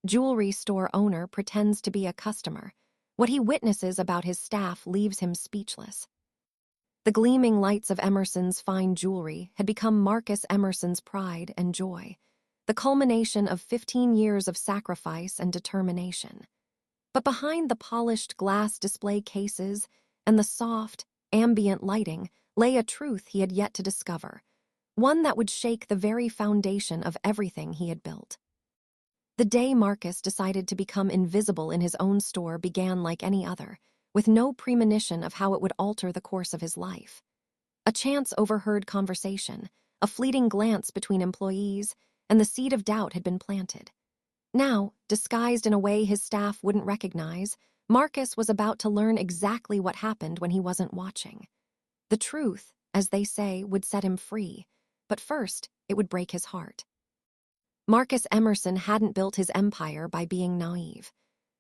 Jewelry store owner pretends to be a customer. What he witnesses about his staff leaves him speechless. The gleaming lights of Emerson's fine jewelry had become Marcus Emerson's pride and joy, the culmination of 15 years of sacrifice and determination. But behind the polished glass display cases and the soft, ambient lighting lay a truth he had yet to discover, one that would shake the very foundation of everything he had built. The day Marcus decided to become invisible in his own store began like any other, with no premonition of how it would alter the course of his life. A chance overheard conversation, a fleeting glance between employees, and the seed of doubt had been planted. Now, disguised in a way his staff wouldn't recognize, Marcus was about to learn exactly what happened when he wasn't watching. The truth, as they say, would set him free, but first, it would break his heart. Marcus Emerson hadn't built his empire by being naive.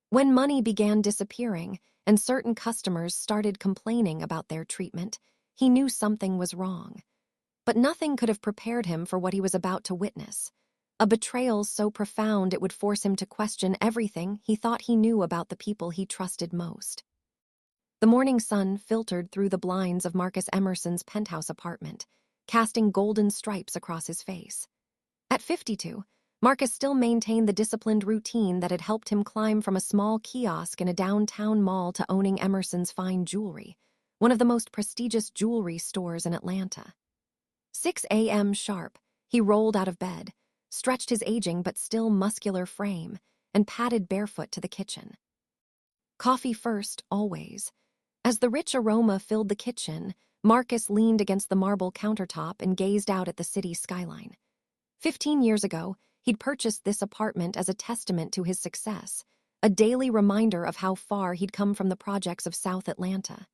When money began disappearing and certain customers started complaining about their treatment, he knew something was wrong. But nothing could have prepared him for what he was about to witness. A betrayal so profound it would force him to question everything he thought he knew about the people he trusted most. The morning sun filtered through the blinds of Marcus Emerson's penthouse apartment, casting golden stripes across his face. At 52, Marcus still maintained the disciplined routine that had helped him climb from a small kiosk in a downtown mall to owning Emerson's fine jewelry, one of the most prestigious jewelry stores in Atlanta. 6 a.m. sharp, he rolled out of bed, stretched his aging but still muscular frame, and padded barefoot to the kitchen. Coffee first, always. As the rich aroma filled the kitchen, Marcus leaned against the marble countertop and gazed out at the city skyline. 15 years ago, he'd purchased this apartment as a testament to his success, a daily reminder of how far he'd come from the projects of South Atlanta.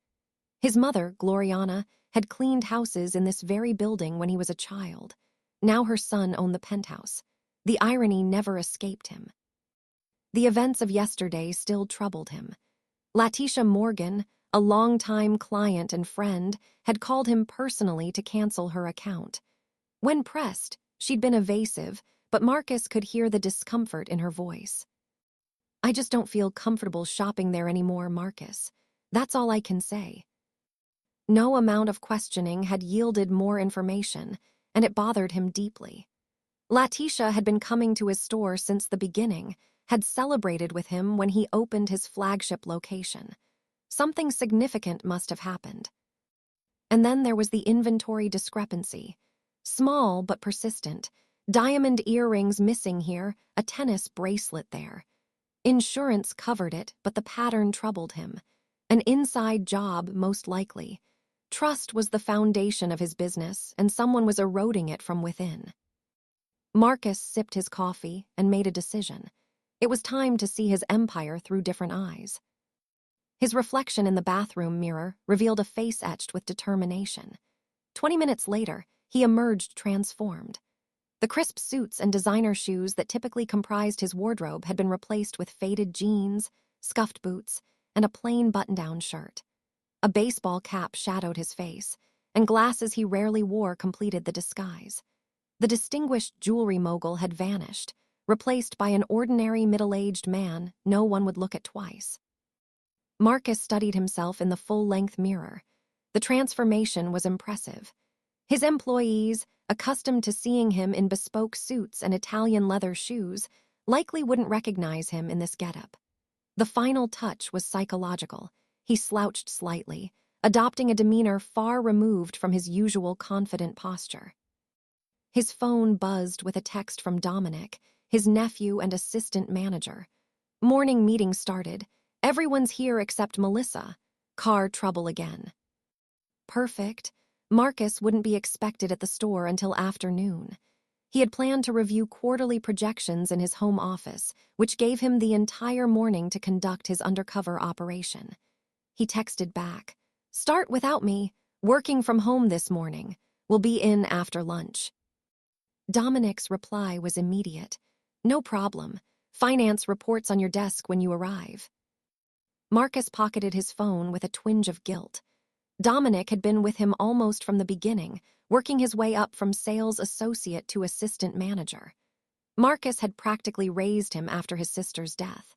His mother, Gloriana, had cleaned houses in this very building when he was a child. Now her son owned the penthouse. The irony never escaped him. The events of yesterday still troubled him. Letitia Morgan, a longtime client and friend, had called him personally to cancel her account. When pressed, she'd been evasive, but Marcus could hear the discomfort in her voice. "I just don't feel comfortable shopping there anymore, Marcus. That's all I can say." No amount of questioning had yielded more information, and it bothered him deeply. Letitia had been coming to his store since the beginning, had celebrated with him when he opened his flagship location. Something significant must have happened. And then there was the inventory discrepancy. Small but persistent. Diamond earrings missing here, a tennis bracelet there. Insurance covered it, but the pattern troubled him. An inside job, most likely. Trust was the foundation of his business, and someone was eroding it from within. Marcus sipped his coffee and made a decision. It was time to see his empire through different eyes. His reflection in the bathroom mirror revealed a face etched with determination. 20 minutes later, he emerged transformed. The crisp suits and designer shoes that typically comprised his wardrobe had been replaced with faded jeans, scuffed boots, and a plain button-down shirt. A baseball cap shadowed his face, and glasses he rarely wore completed the disguise. The distinguished jewelry mogul had vanished, replaced by an ordinary middle-aged man no one would look at twice. Marcus studied himself in the full-length mirror. The transformation was impressive. His employees, accustomed to seeing him in bespoke suits and Italian leather shoes, likely wouldn't recognize him in this getup. The final touch was psychological. He slouched slightly, adopting a demeanor far removed from his usual confident posture. His phone buzzed with a text from Dominic, his nephew and assistant manager. Morning meeting started. Everyone's here except Melissa. Car trouble again. Perfect. Marcus wouldn't be expected at the store until afternoon. He had planned to review quarterly projections in his home office, which gave him the entire morning to conduct his undercover operation. He texted back, "Start without me. Working from home this morning. Will be in after lunch." Dominic's reply was immediate. "No problem. Finance reports on your desk when you arrive." Marcus pocketed his phone with a twinge of guilt. Dominic had been with him almost from the beginning, working his way up from sales associate to assistant manager. Marcus had practically raised him after his sister's death.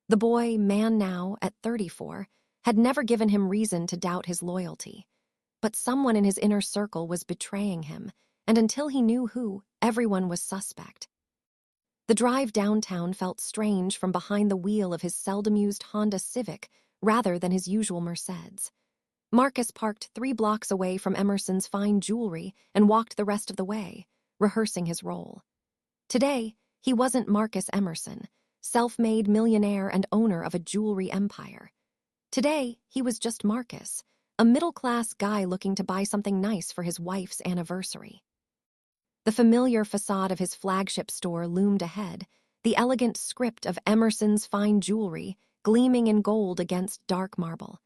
The boy, man now at 34, had never given him reason to doubt his loyalty. But someone in his inner circle was betraying him, and until he knew who, everyone was suspect. The drive downtown felt strange from behind the wheel of his seldom-used Honda Civic rather than his usual Mercedes. Marcus parked 3 blocks away from Emerson's fine jewelry and walked the rest of the way, rehearsing his role. Today, he wasn't Marcus Emerson, self-made millionaire and owner of a jewelry empire. Today, he was just Marcus, a middle-class guy looking to buy something nice for his wife's anniversary. The familiar facade of his flagship store loomed ahead, the elegant script of Emerson's fine jewelry gleaming in gold against dark marble.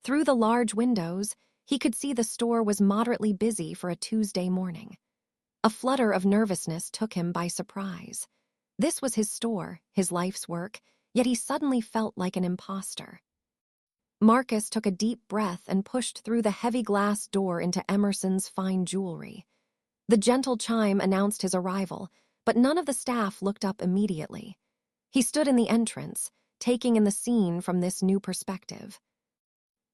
Through the large windows, he could see the store was moderately busy for a Tuesday morning. A flutter of nervousness took him by surprise. This was his store, his life's work, yet he suddenly felt like an imposter. Marcus took a deep breath and pushed through the heavy glass door into Emerson's fine jewelry. The gentle chime announced his arrival, but none of the staff looked up immediately. He stood in the entrance, taking in the scene from this new perspective.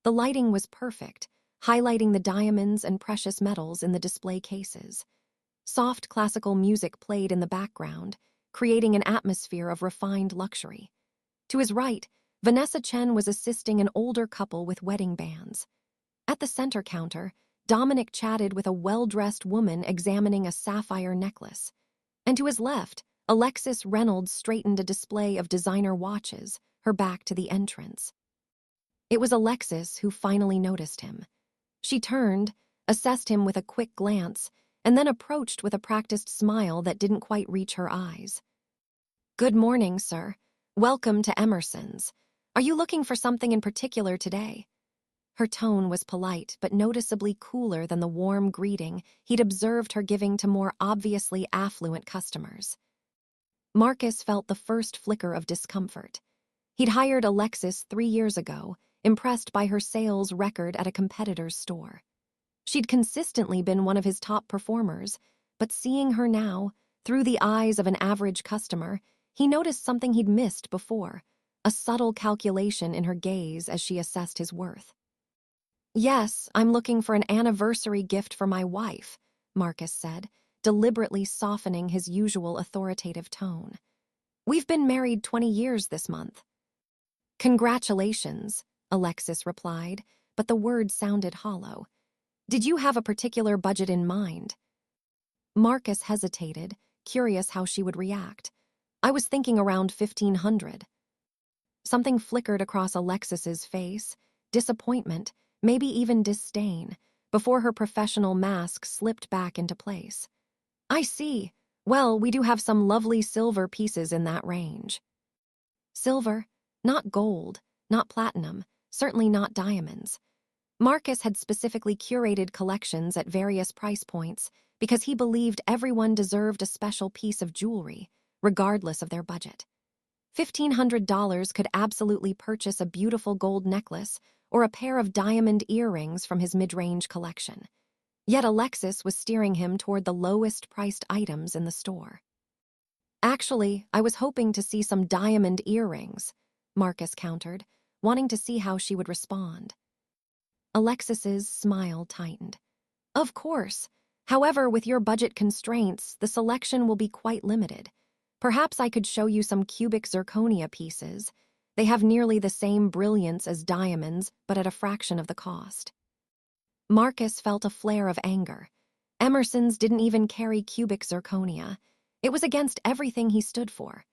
The lighting was perfect, highlighting the diamonds and precious metals in the display cases. Soft classical music played in the background, creating an atmosphere of refined luxury. To his right, Vanessa Chen was assisting an older couple with wedding bands. At the center counter, Dominic chatted with a well-dressed woman examining a sapphire necklace. And to his left, Alexis Reynolds straightened a display of designer watches, her back to the entrance. It was Alexis who finally noticed him. She turned, assessed him with a quick glance, and then approached with a practiced smile that didn't quite reach her eyes. "Good morning, sir. Welcome to Emerson's. Are you looking for something in particular today?" Her tone was polite but noticeably cooler than the warm greeting he'd observed her giving to more obviously affluent customers. Marcus felt the first flicker of discomfort. He'd hired Alexis 3 years ago, impressed by her sales record at a competitor's store. She'd consistently been one of his top performers, but seeing her now, through the eyes of an average customer, he noticed something he'd missed before, a subtle calculation in her gaze as she assessed his worth. "Yes, I'm looking for an anniversary gift for my wife," Marcus said, deliberately softening his usual authoritative tone. "We've been married 20 years this month." "Congratulations," Alexis replied, but the words sounded hollow. "Did you have a particular budget in mind?" Marcus hesitated, curious how she would react. "I was thinking around 1,500. Something flickered across Alexis's face, disappointment, maybe even disdain, before her professional mask slipped back into place. "I see. Well, we do have some lovely silver pieces in that range." Silver, not gold, not platinum, certainly not diamonds. Marcus had specifically curated collections at various price points because he believed everyone deserved a special piece of jewelry, regardless of their budget. $1,500 could absolutely purchase a beautiful gold necklace or a pair of diamond earrings from his mid-range collection. Yet Alexis was steering him toward the lowest-priced items in the store. "Actually, I was hoping to see some diamond earrings," Marcus countered, wanting to see how she would respond. Alexis's smile tightened. "Of course. However, with your budget constraints, the selection will be quite limited. Perhaps I could show you some cubic zirconia pieces. They have nearly the same brilliance as diamonds, but at a fraction of the cost." Marcus felt a flare of anger. Emerson's didn't even carry cubic zirconia. It was against everything he stood for.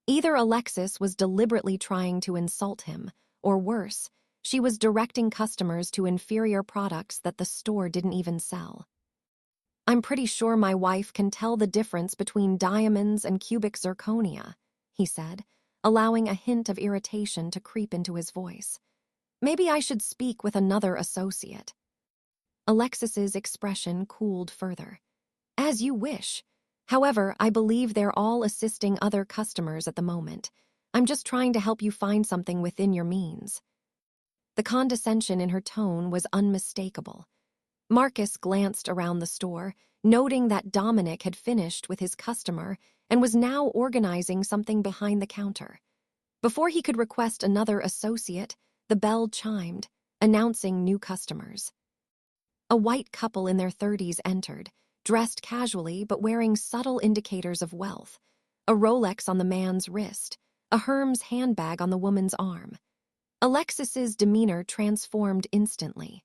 Either Alexis was deliberately trying to insult him, or worse, she was directing customers to inferior products that the store didn't even sell. "I'm pretty sure my wife can tell the difference between diamonds and cubic zirconia," he said, allowing a hint of irritation to creep into his voice. "Maybe I should speak with another associate." Alexis's expression cooled further. "As you wish. However, I believe they're all assisting other customers at the moment. I'm just trying to help you find something within your means." The condescension in her tone was unmistakable. Marcus glanced around the store, noting that Dominic had finished with his customer and was now organizing something behind the counter. Before he could request another associate, the bell chimed, announcing new customers. A white couple in their 30s entered, dressed casually but wearing subtle indicators of wealth, a Rolex on the man's wrist, a Hermes handbag on the woman's arm. Alexis's demeanor transformed instantly.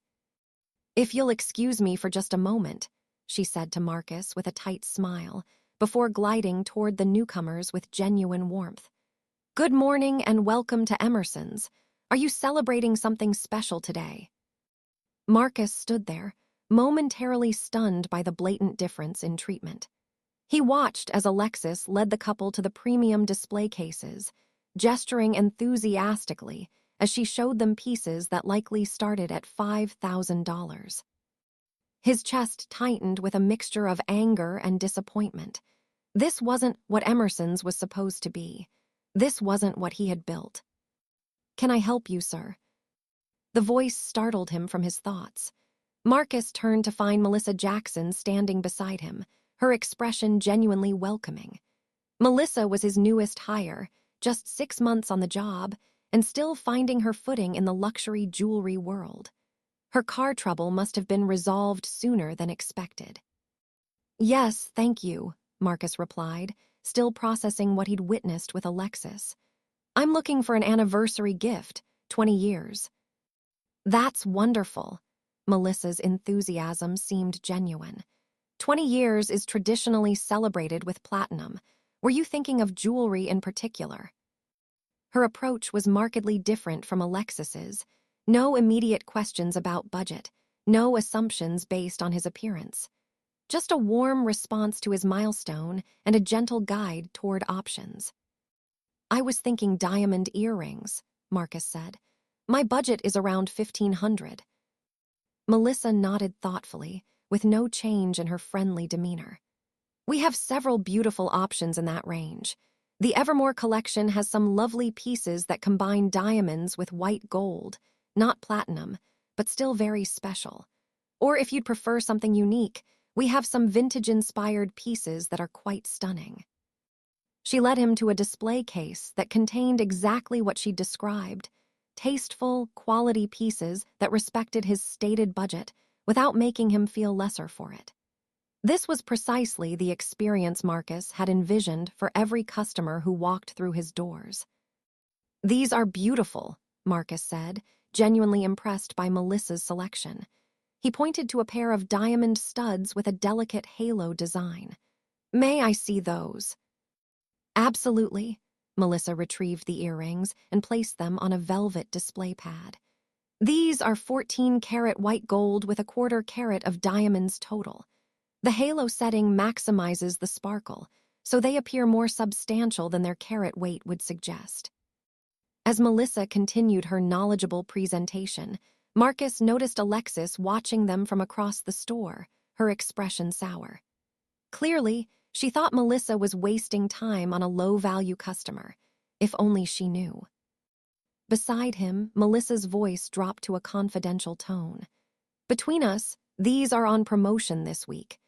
"If you'll excuse me for just a moment," she said to Marcus with a tight smile, before gliding toward the newcomers with genuine warmth. "Good morning and welcome to Emerson's. Are you celebrating something special today?" Marcus stood there, momentarily stunned by the blatant difference in treatment. He watched as Alexis led the couple to the premium display cases, gesturing enthusiastically as she showed them pieces that likely started at $5,000. His chest tightened with a mixture of anger and disappointment. This wasn't what Emerson's was supposed to be. This wasn't what he had built. "Can I help you, sir?" The voice startled him from his thoughts. Marcus turned to find Melissa Jackson standing beside him, her expression genuinely welcoming. Melissa was his newest hire, just 6 months on the job, and still finding her footing in the luxury jewelry world. Her car trouble must have been resolved sooner than expected. "Yes, thank you," Marcus replied, still processing what he'd witnessed with Alexis. "I'm looking for an anniversary gift, 20 years. "That's wonderful." Melissa's enthusiasm seemed genuine. 20 years is traditionally celebrated with platinum. Were you thinking of jewelry in particular? Her approach was markedly different from Alexis's. No immediate questions about budget, no assumptions based on his appearance. Just a warm response to his milestone and a gentle guide toward options. "I was thinking diamond earrings," Marcus said. "My budget is around $1,500. Melissa nodded thoughtfully, with no change in her friendly demeanor. "We have several beautiful options in that range. The Evermore collection has some lovely pieces that combine diamonds with white gold, not platinum, but still very special. Or if you'd prefer something unique, we have some vintage-inspired pieces that are quite stunning." She led him to a display case that contained exactly what she'd described: tasteful, quality pieces that respected his stated budget without making him feel lesser for it. This was precisely the experience Marcus had envisioned for every customer who walked through his doors. "These are beautiful," Marcus said, genuinely impressed by Melissa's selection. He pointed to a pair of diamond studs with a delicate halo design. "May I see those?" "Absolutely." Melissa retrieved the earrings and placed them on a velvet display pad. "These are 14-karat white gold with a 1/4 carat of diamonds total. The halo setting maximizes the sparkle, so they appear more substantial than their carat weight would suggest." As Melissa continued her knowledgeable presentation, Marcus noticed Alexis watching them from across the store, her expression sour. Clearly, she thought Melissa was wasting time on a low-value customer, if only she knew. Beside him, Melissa's voice dropped to a confidential tone. "Between us, these are on promotion this week.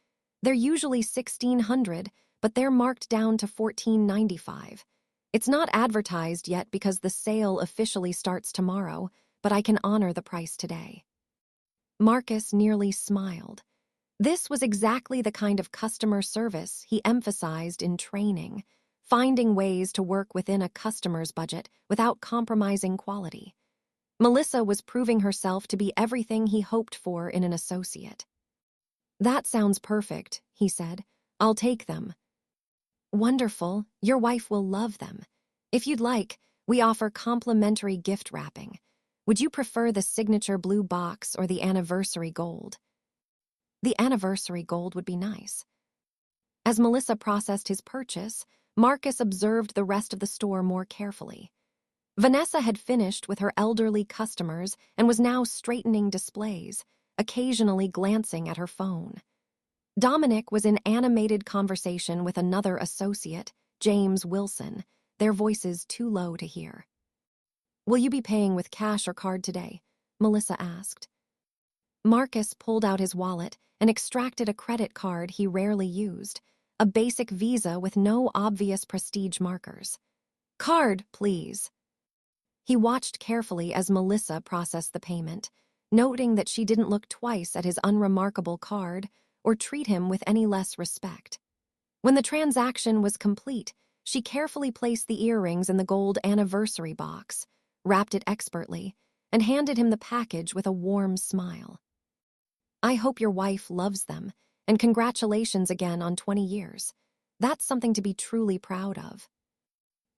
They're usually $1,600, but they're marked down to $1,495. It's not advertised yet because the sale officially starts tomorrow, but I can honor the price today." Marcus nearly smiled. This was exactly the kind of customer service he emphasized in training, finding ways to work within a customer's budget without compromising quality. Melissa was proving herself to be everything he hoped for in an associate. "That sounds perfect," he said. "I'll take them." "Wonderful. Your wife will love them. If you'd like, we offer complimentary gift wrapping. Would you prefer the signature blue box or the anniversary gold?" "The anniversary gold would be nice." As Melissa processed his purchase, Marcus observed the rest of the store more carefully. Vanessa had finished with her elderly customers and was now straightening displays, occasionally glancing at her phone. Dominic was in animated conversation with another associate, James Wilson, their voices too low to hear. "Will you be paying with cash or card today?" Melissa asked. Marcus pulled out his wallet and extracted a credit card he rarely used, a basic Visa with no obvious prestige markers. "Card, please." He watched carefully as Melissa processed the payment, noting that she didn't look twice at his unremarkable card or treat him with any less respect. When the transaction was complete, she carefully placed the earrings in the gold anniversary box, wrapped it expertly, and handed him the package with a warm smile. "I hope your wife loves them, and congratulations again on 20 years. That's something to be truly proud of."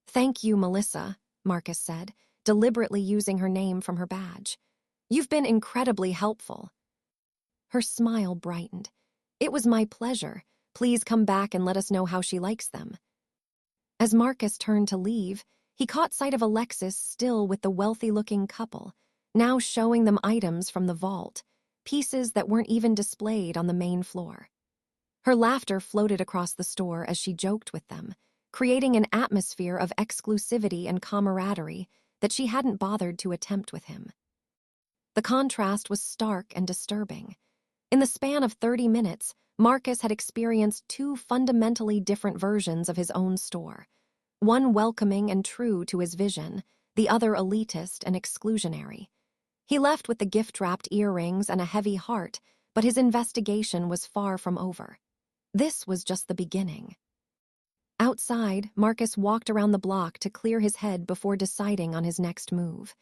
"Thank you, Melissa," Marcus said, deliberately using her name from her badge. "You've been incredibly helpful." Her smile brightened. "It was my pleasure. Please come back and let us know how she likes them." As Marcus turned to leave, he caught sight of Alexis still with the wealthy-looking couple, now showing them items from the vault, pieces that weren't even displayed on the main floor. Her laughter floated across the store as she joked with them, creating an atmosphere of exclusivity and camaraderie that she hadn't bothered to attempt with him. The contrast was stark and disturbing. In the span of 30 minutes, Marcus had experienced two fundamentally different versions of his own store, one welcoming and true to his vision, the other elitist and exclusionary. He left with the gift-wrapped earrings and a heavy heart, but his investigation was far from over. This was just the beginning. Outside, Marcus walked around the block to clear his head before deciding on his next move.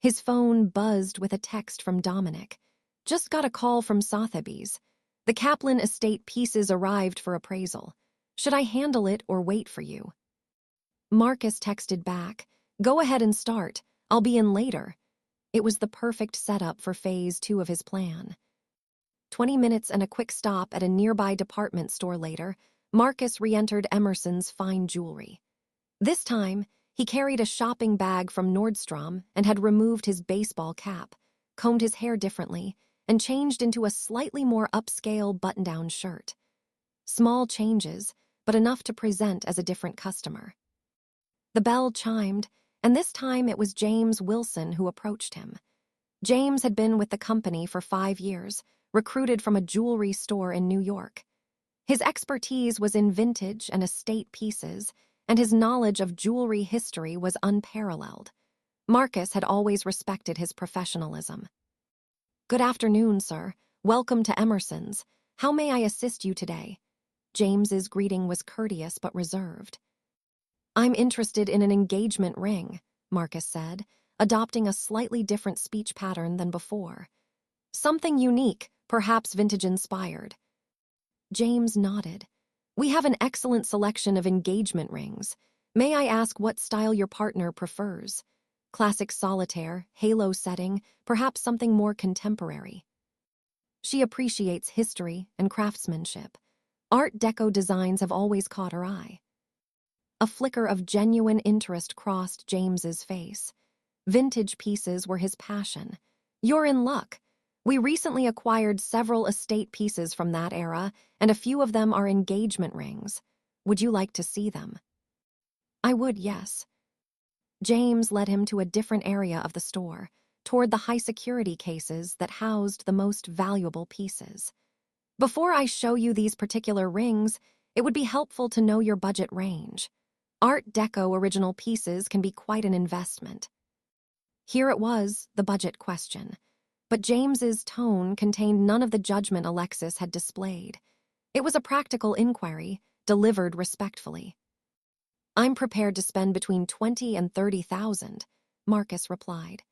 His phone buzzed with a text from Dominic. "Just got a call from Sotheby's. The Kaplan estate pieces arrived for appraisal. Should I handle it or wait for you?" Marcus texted back, "Go ahead and start. I'll be in later." It was the perfect setup for phase 2 of his plan. 20 minutes and a quick stop at a nearby department store later, Marcus re-entered Emerson's fine jewelry. This time, he carried a shopping bag from Nordstrom and had removed his baseball cap, combed his hair differently, and changed into a slightly more upscale button-down shirt. Small changes, but enough to present as a different customer. The bell chimed, and this time it was James Wilson who approached him. James had been with the company for 5 years, recruited from a jewelry store in New York. His expertise was in vintage and estate pieces, and his knowledge of jewelry history was unparalleled. Marcus had always respected his professionalism. "Good afternoon, sir. Welcome to Emerson's. How may I assist you today?" James's greeting was courteous but reserved. "I'm interested in an engagement ring," Marcus said, adopting a slightly different speech pattern than before. "Something unique, perhaps vintage-inspired." James nodded. "We have an excellent selection of engagement rings. May I ask what style your partner prefers? Classic solitaire, halo setting, perhaps something more contemporary?" "She appreciates history and craftsmanship. Art Deco designs have always caught her eye." A flicker of genuine interest crossed James's face. Vintage pieces were his passion. "You're in luck. We recently acquired several estate pieces from that era, and a few of them are engagement rings. Would you like to see them?" "I would, yes." James led him to a different area of the store, toward the high-security cases that housed the most valuable pieces. "Before I show you these particular rings, it would be helpful to know your budget range. Art Deco original pieces can be quite an investment." Here it was, the budget question. But James's tone contained none of the judgment Alexis had displayed. It was a practical inquiry, delivered respectfully. "I'm prepared to spend between 20 and 30,000, Marcus replied.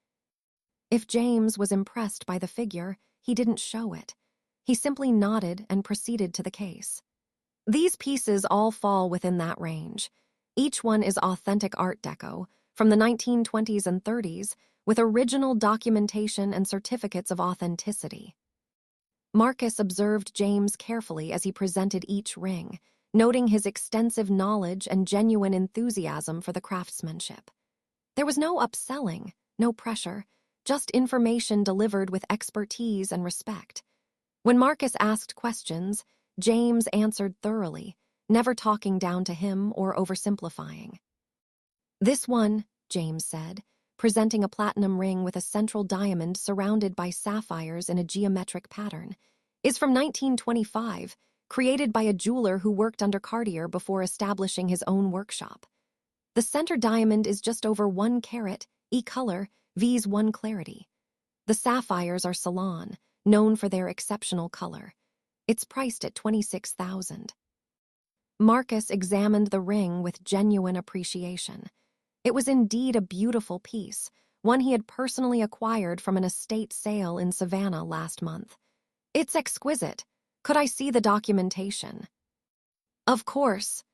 If James was impressed by the figure, he didn't show it. He simply nodded and proceeded to the case. "These pieces all fall within that range. Each one is authentic Art Deco, from the 1920s and 30s, with original documentation and certificates of authenticity." Marcus observed James carefully as he presented each ring, noting his extensive knowledge and genuine enthusiasm for the craftsmanship. There was no upselling, no pressure, just information delivered with expertise and respect. When Marcus asked questions, James answered thoroughly, never talking down to him or oversimplifying. "This one," James said, presenting a platinum ring with a central diamond surrounded by sapphires in a geometric pattern, is from 1925, created by a jeweler who worked under Cartier before establishing his own workshop. The center diamond is just over 1 carat, E-color, V's 1 clarity. The sapphires are Ceylon, known for their exceptional color. It's priced at $26,000. Marcus examined the ring with genuine appreciation. It was indeed a beautiful piece, one he had personally acquired from an estate sale in Savannah last month. It's exquisite. Could I see the documentation? Of course.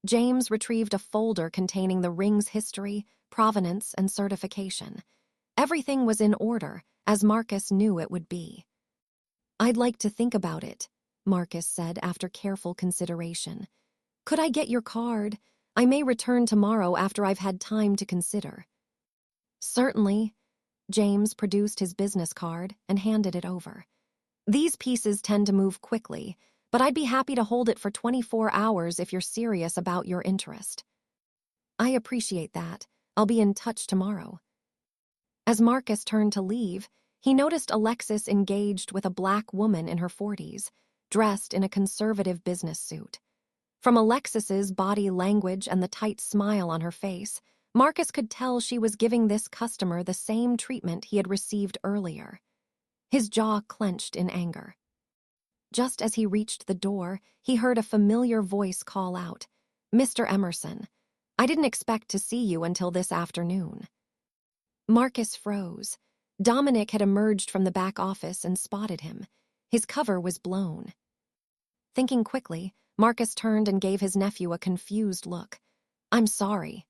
James retrieved a folder containing the ring's history, provenance, and certification. Everything was in order, as Marcus knew it would be. I'd like to think about it, Marcus said after careful consideration. Could I get your card? I may return tomorrow after I've had time to consider. Certainly. James produced his business card and handed it over. These pieces tend to move quickly, but I'd be happy to hold it for 24 hours if you're serious about your interest. I appreciate that. I'll be in touch tomorrow. As Marcus turned to leave, he noticed Alexis engaged with a black woman in her 40s, dressed in a conservative business suit. From Alexis's body language and the tight smile on her face, Marcus could tell she was giving this customer the same treatment he had received earlier. His jaw clenched in anger. Just as he reached the door, he heard a familiar voice call out, "Mr. Emerson, I didn't expect to see you until this afternoon." Marcus froze. Dominic had emerged from the back office and spotted him. His cover was blown. Thinking quickly, Marcus turned and gave his nephew a confused look. "I'm sorry."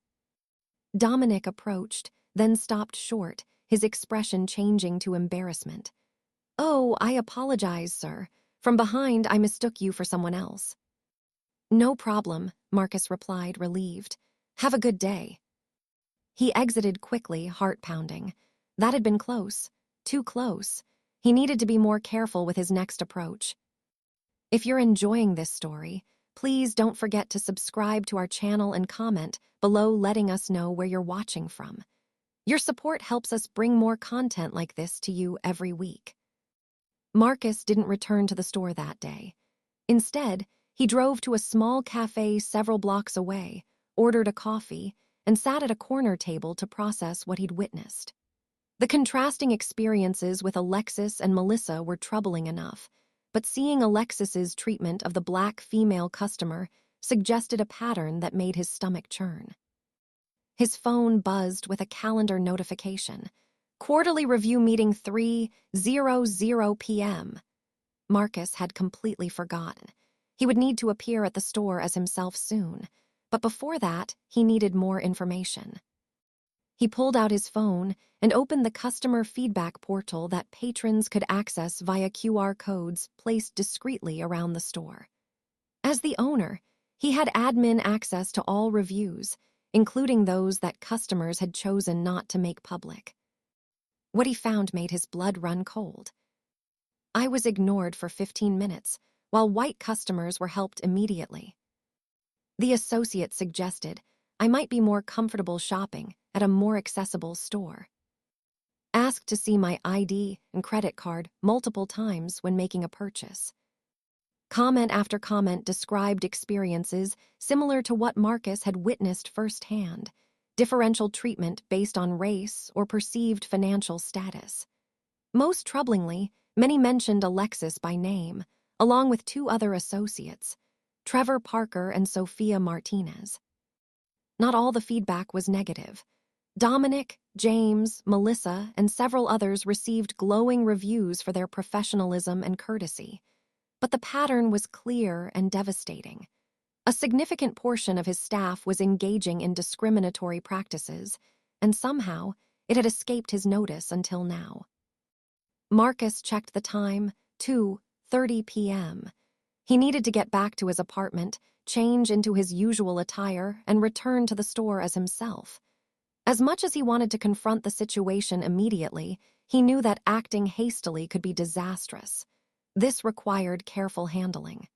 Dominic approached, then stopped short, his expression changing to embarrassment. "Oh, I apologize, sir. From behind, I mistook you for someone else." "No problem," Marcus replied, relieved. "Have a good day." He exited quickly, heart pounding. That had been close. Too close. He needed to be more careful with his next approach. If you're enjoying this story, please don't forget to subscribe to our channel and comment below letting us know where you're watching from. Your support helps us bring more content like this to you every week. Marcus didn't return to the store that day. Instead, he drove to a small cafe several blocks away, ordered a coffee, and sat at a corner table to process what he'd witnessed. The contrasting experiences with Alexis and Melissa were troubling enough, but seeing Alexis's treatment of the black female customer suggested a pattern that made his stomach churn. His phone buzzed with a calendar notification. Quarterly review meeting 3:00 p.m. Marcus had completely forgotten. He would need to appear at the store as himself soon, but before that, he needed more information. He pulled out his phone and opened the customer feedback portal that patrons could access via QR codes placed discreetly around the store. As the owner, he had admin access to all reviews, including those that customers had chosen not to make public. What he found made his blood run cold. I was ignored for 15 minutes, while white customers were helped immediately. The associate suggested I might be more comfortable shopping at a more accessible store. Asked to see my ID and credit card multiple times when making a purchase. Comment after comment described experiences similar to what Marcus had witnessed firsthand, differential treatment based on race or perceived financial status. Most troublingly, many mentioned Alexis by name, along with 2 other associates, Trevor Parker and Sophia Martinez. Not all the feedback was negative. Dominic, James, Melissa, and several others received glowing reviews for their professionalism and courtesy. But the pattern was clear and devastating. A significant portion of his staff was engaging in discriminatory practices, and somehow it had escaped his notice until now. Marcus checked the time, 2:30 p.m. He needed to get back to his apartment, change into his usual attire, and return to the store as himself. As much as he wanted to confront the situation immediately, he knew that acting hastily could be disastrous. This required careful handling.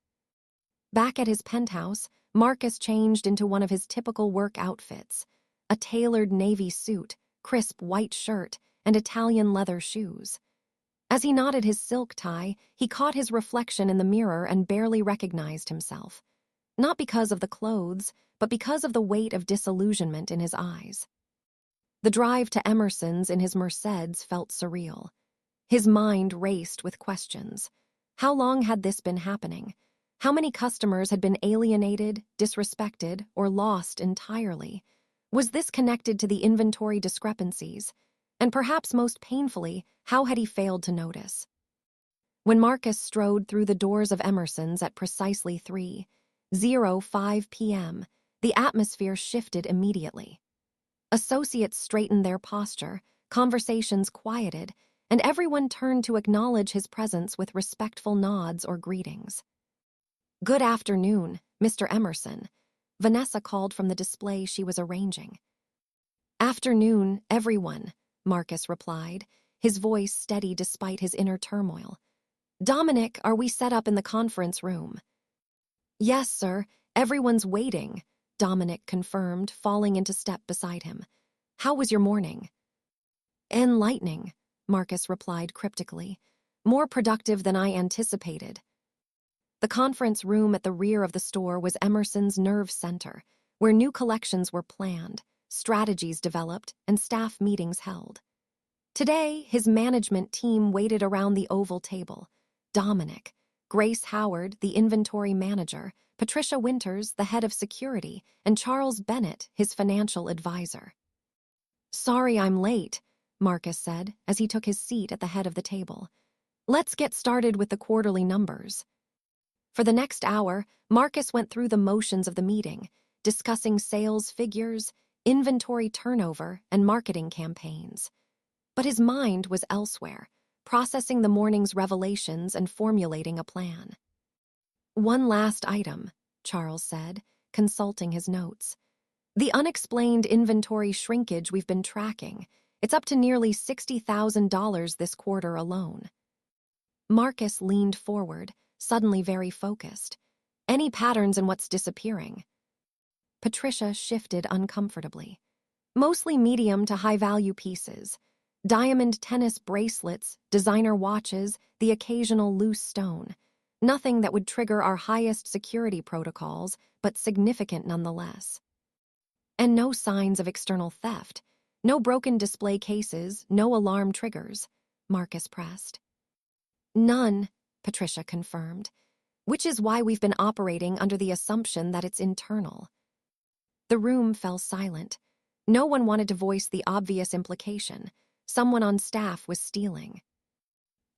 Back at his penthouse, Marcus changed into one of his typical work outfits, a tailored navy suit, crisp white shirt, and Italian leather shoes. As he knotted his silk tie, he caught his reflection in the mirror and barely recognized himself. Not because of the clothes, but because of the weight of disillusionment in his eyes. The drive to Emerson's in his Mercedes felt surreal. His mind raced with questions. How long had this been happening? How many customers had been alienated, disrespected, or lost entirely? Was this connected to the inventory discrepancies? And perhaps most painfully, how had he failed to notice? When Marcus strode through the doors of Emerson's at precisely 3:05 p.m., the atmosphere shifted immediately. Associates straightened their posture, conversations quieted, and everyone turned to acknowledge his presence with respectful nods or greetings. "Good afternoon, Mr. Emerson," Vanessa called from the display she was arranging. "Afternoon, everyone," Marcus replied, his voice steady despite his inner turmoil. "Dominic, are we set up in the conference room?" "Yes, sir. Everyone's waiting," Dominic confirmed, falling into step beside him. "How was your morning?" "Enlightening," Marcus replied cryptically. "More productive than I anticipated." The conference room at the rear of the store was Emerson's nerve center, where new collections were planned, strategies developed, and staff meetings held. Today, his management team waited around the oval table. Dominic, Grace Howard, the inventory manager, Patricia Winters, the head of security, and Charles Bennett, his financial advisor. "Sorry I'm late," Marcus said as he took his seat at the head of the table. "Let's get started with the quarterly numbers." For the next hour, Marcus went through the motions of the meeting, discussing sales figures, inventory turnover, and marketing campaigns. But his mind was elsewhere, processing the morning's revelations and formulating a plan. "One last item," Charles said, consulting his notes. "The unexplained inventory shrinkage we've been tracking. It's up to nearly $60,000 this quarter alone." Marcus leaned forward, suddenly very focused. "Any patterns in what's disappearing?" Patricia shifted uncomfortably. "Mostly medium to high-value pieces. Diamond tennis bracelets, designer watches, the occasional loose stone. Nothing that would trigger our highest security protocols, but significant nonetheless." "And no signs of external theft. No broken display cases, no alarm triggers," Marcus pressed. "None," Patricia confirmed, "which is why we've been operating under the assumption that it's internal." The room fell silent. No one wanted to voice the obvious implication. Someone on staff was stealing.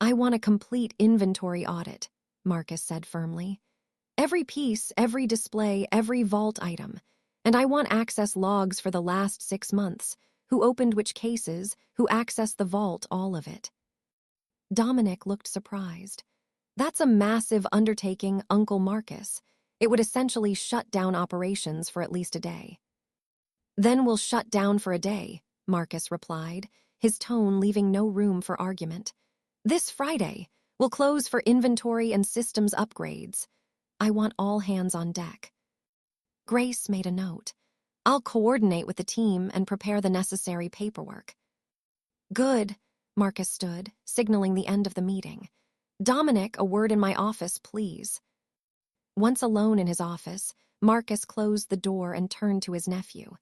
"I want a complete inventory audit," Marcus said firmly. "Every piece, every display, every vault item. And I want access logs for the last 6 months. Who opened which cases, who accessed the vault, all of it." Dominic looked surprised. "That's a massive undertaking, Uncle Marcus. It would essentially shut down operations for at least a day." "Then we'll shut down for a day," Marcus replied, his tone leaving no room for argument. "This Friday, we'll close for inventory and systems upgrades. I want all hands on deck." Grace made a note. "I'll coordinate with the team and prepare the necessary paperwork." "Good," Marcus stood, signaling the end of the meeting. "Dominic, a word in my office, please." Once alone in his office, Marcus closed the door and turned to his nephew.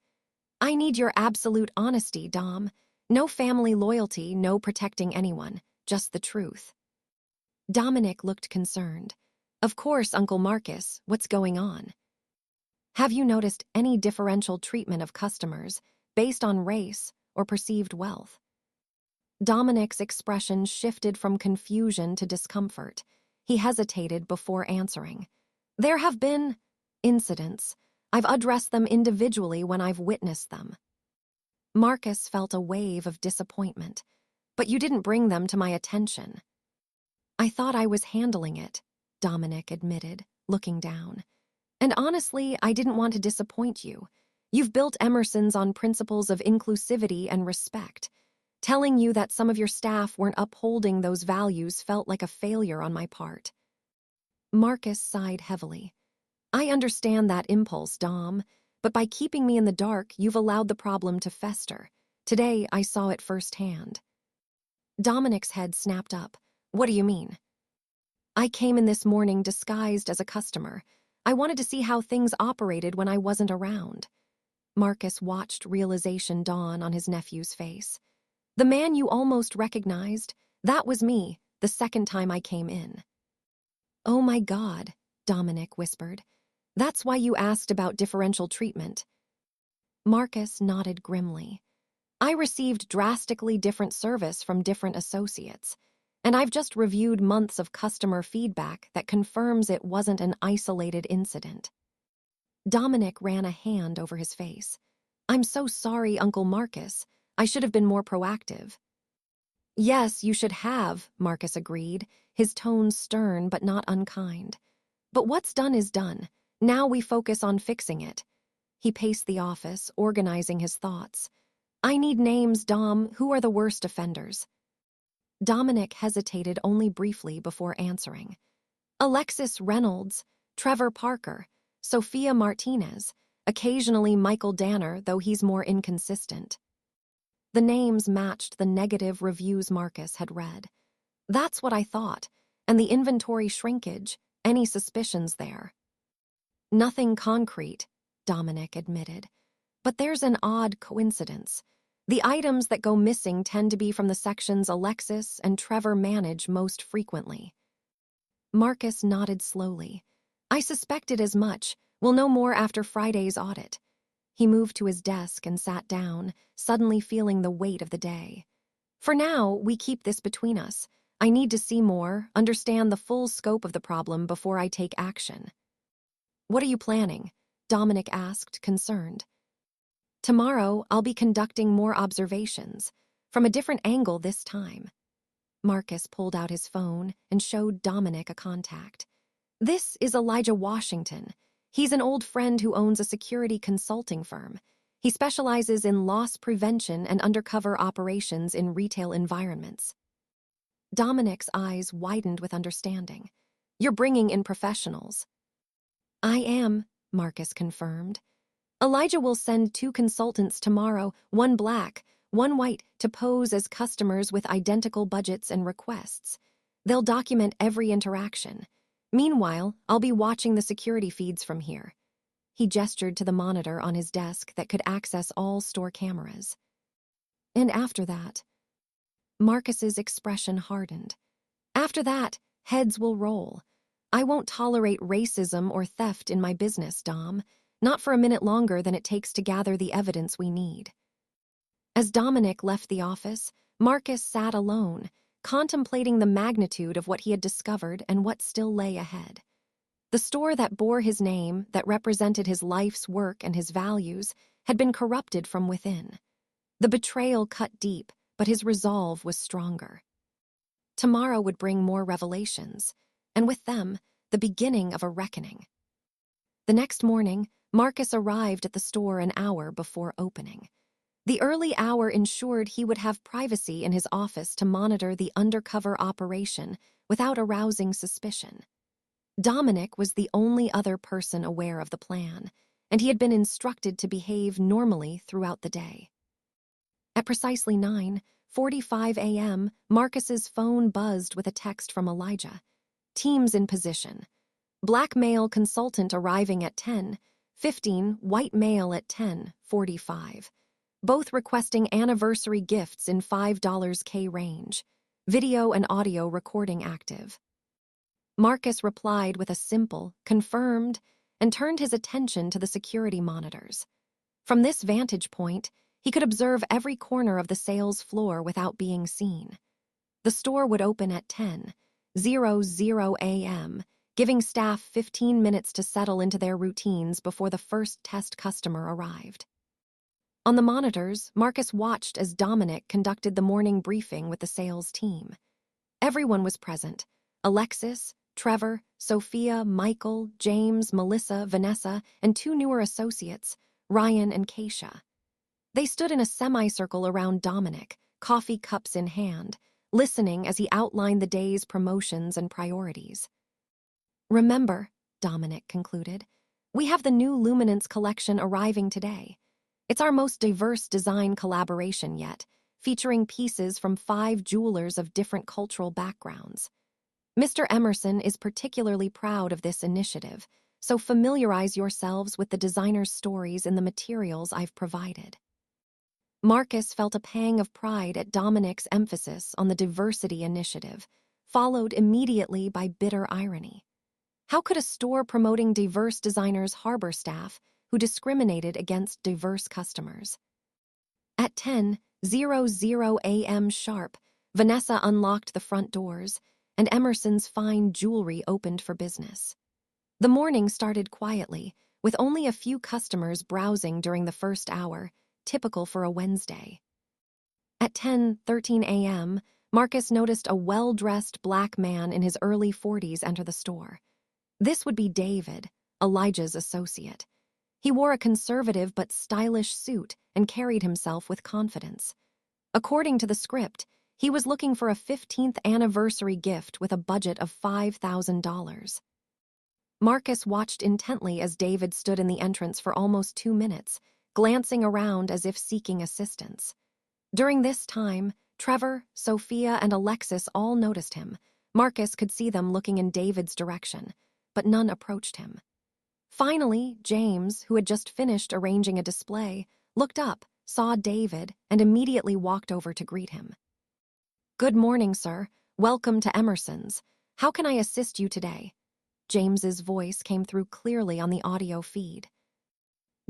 "I need your absolute honesty, Dom. No family loyalty, no protecting anyone, just the truth." Dominic looked concerned. "Of course, Uncle Marcus, what's going on?" "Have you noticed any differential treatment of customers based on race or perceived wealth?" Dominic's expression shifted from confusion to discomfort. He hesitated before answering. "There have been incidents. I've addressed them individually when I've witnessed them." Marcus felt a wave of disappointment. "But you didn't bring them to my attention." "I thought I was handling it," Dominic admitted, looking down. "And honestly, I didn't want to disappoint you. You've built Emerson's on principles of inclusivity and respect. Telling you that some of your staff weren't upholding those values felt like a failure on my part." Marcus sighed heavily. "I understand that impulse, Dom, but by keeping me in the dark, you've allowed the problem to fester. Today, I saw it firsthand." Dominic's head snapped up. What do you mean? I came in this morning disguised as a customer. I wanted to see how things operated when I wasn't around. Marcus watched realization dawn on his nephew's face. The man you almost recognized, that was me, the second time I came in. Oh my God, Dominic whispered. That's why you asked about differential treatment. Marcus nodded grimly. I received drastically different service from different associates, and I've just reviewed months of customer feedback that confirms it wasn't an isolated incident. Dominic ran a hand over his face. I'm so sorry, Uncle Marcus. I should have been more proactive. Yes, you should have, Marcus agreed, his tone stern but not unkind. But what's done is done. Now we focus on fixing it. He paced the office, organizing his thoughts. I need names, Dom. Who are the worst offenders? Dominic hesitated only briefly before answering. Alexis Reynolds, Trevor Parker, Sophia Martinez, occasionally Michael Danner, though he's more inconsistent. The names matched the negative reviews Marcus had read. That's what I thought, and the inventory shrinkage, any suspicions there? Nothing concrete, Dominic admitted. But there's an odd coincidence. The items that go missing tend to be from the sections Alexis and Trevor manage most frequently. Marcus nodded slowly. I suspected as much. We'll know more after Friday's audit. He moved to his desk and sat down, suddenly feeling the weight of the day. For now, we keep this between us. I need to see more, understand the full scope of the problem before I take action. What are you planning? Dominic asked, concerned. Tomorrow, I'll be conducting more observations, from a different angle this time. Marcus pulled out his phone and showed Dominic a contact. This is Elijah Washington. He's an old friend who owns a security consulting firm. He specializes in loss prevention and undercover operations in retail environments. Dominic's eyes widened with understanding. You're bringing in professionals. I am, Marcus confirmed. Elijah will send 2 consultants tomorrow, one black, one white, to pose as customers with identical budgets and requests. They'll document every interaction. Meanwhile, I'll be watching the security feeds from here. He gestured to the monitor on his desk that could access all store cameras. And after that, Marcus's expression hardened. After that, heads will roll. I won't tolerate racism or theft in my business, Dom. Not for a minute longer than it takes to gather the evidence we need. As Dominic left the office, Marcus sat alone, contemplating the magnitude of what he had discovered and what still lay ahead. The store that bore his name, that represented his life's work and his values, had been corrupted from within. The betrayal cut deep, but his resolve was stronger. Tomorrow would bring more revelations, and with them, the beginning of a reckoning. The next morning, Marcus arrived at the store an hour before opening. The early hour ensured he would have privacy in his office to monitor the undercover operation without arousing suspicion. Dominic was the only other person aware of the plan, and he had been instructed to behave normally throughout the day. At precisely 9:45 a.m., Marcus's phone buzzed with a text from Elijah. Teams in position. Black male consultant arriving at 10:15, white male at 10:45. Both requesting anniversary gifts in $5 K range. Video and audio recording active. Marcus replied with a simple, confirmed, and turned his attention to the security monitors. From this vantage point, he could observe every corner of the sales floor without being seen. The store would open at 10:00 a.m., giving staff 15 minutes to settle into their routines before the first test customer arrived. On the monitors, Marcus watched as Dominic conducted the morning briefing with the sales team. Everyone was present. Alexis, Trevor, Sophia, Michael, James, Melissa, Vanessa, and 2 newer associates, Ryan and Keisha. They stood in a semicircle around Dominic, coffee cups in hand, listening as he outlined the day's promotions and priorities. Remember, Dominic concluded, we have the new Luminance collection arriving today. It's our most diverse design collaboration yet, featuring pieces from 5 jewelers of different cultural backgrounds. Mr. Emerson is particularly proud of this initiative, so familiarize yourselves with the designer's stories in the materials I've provided. Marcus felt a pang of pride at Dominic's emphasis on the diversity initiative, followed immediately by bitter irony. How could a store promoting diverse designers harbor staff who discriminated against diverse customers? At 10:00 a.m. sharp, Vanessa unlocked the front doors, and Emerson's fine jewelry opened for business. The morning started quietly, with only a few customers browsing during the first hour, typical for a Wednesday. At 10:13 a.m., Marcus noticed a well-dressed black man in his early 40s enter the store. This would be David, Elijah's associate. He wore a conservative but stylish suit and carried himself with confidence. According to the script, he was looking for a 15th anniversary gift with a budget of $5,000. Marcus watched intently as David stood in the entrance for almost 2 minutes, glancing around as if seeking assistance. During this time, Trevor, Sophia, and Alexis all noticed him. Marcus could see them looking in David's direction, but none approached him. Finally, James, who had just finished arranging a display, looked up, saw David, and immediately walked over to greet him. "Good morning, sir. Welcome to Emerson's. How can I assist you today?" James's voice came through clearly on the audio feed.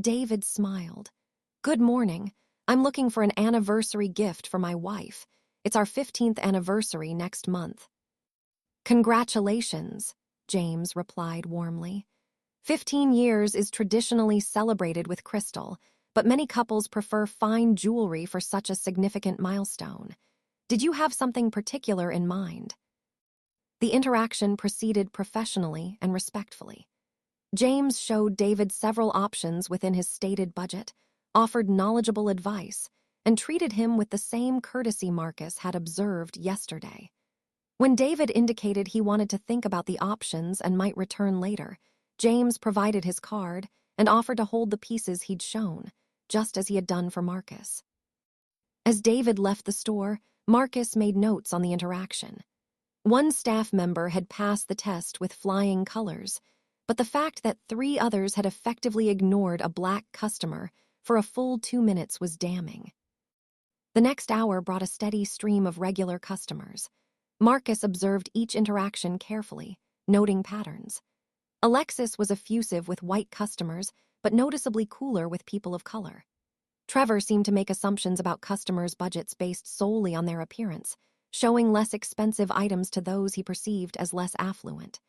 David smiled. "Good morning. I'm looking for an anniversary gift for my wife. It's our 15th anniversary next month." "Congratulations," James replied warmly. 15 years is traditionally celebrated with crystal, but many couples prefer fine jewelry for such a significant milestone. Did you have something particular in mind? The interaction proceeded professionally and respectfully. James showed David several options within his stated budget, offered knowledgeable advice, and treated him with the same courtesy Marcus had observed yesterday. When David indicated he wanted to think about the options and might return later, James provided his card and offered to hold the pieces he'd shown, just as he had done for Marcus. As David left the store, Marcus made notes on the interaction. One staff member had passed the test with flying colors, but the fact that 3 others had effectively ignored a black customer for a full 2 minutes was damning. The next hour brought a steady stream of regular customers. Marcus observed each interaction carefully, noting patterns. Alexis was effusive with white customers, but noticeably cooler with people of color. Trevor seemed to make assumptions about customers' budgets based solely on their appearance, showing less expensive items to those he perceived as less affluent.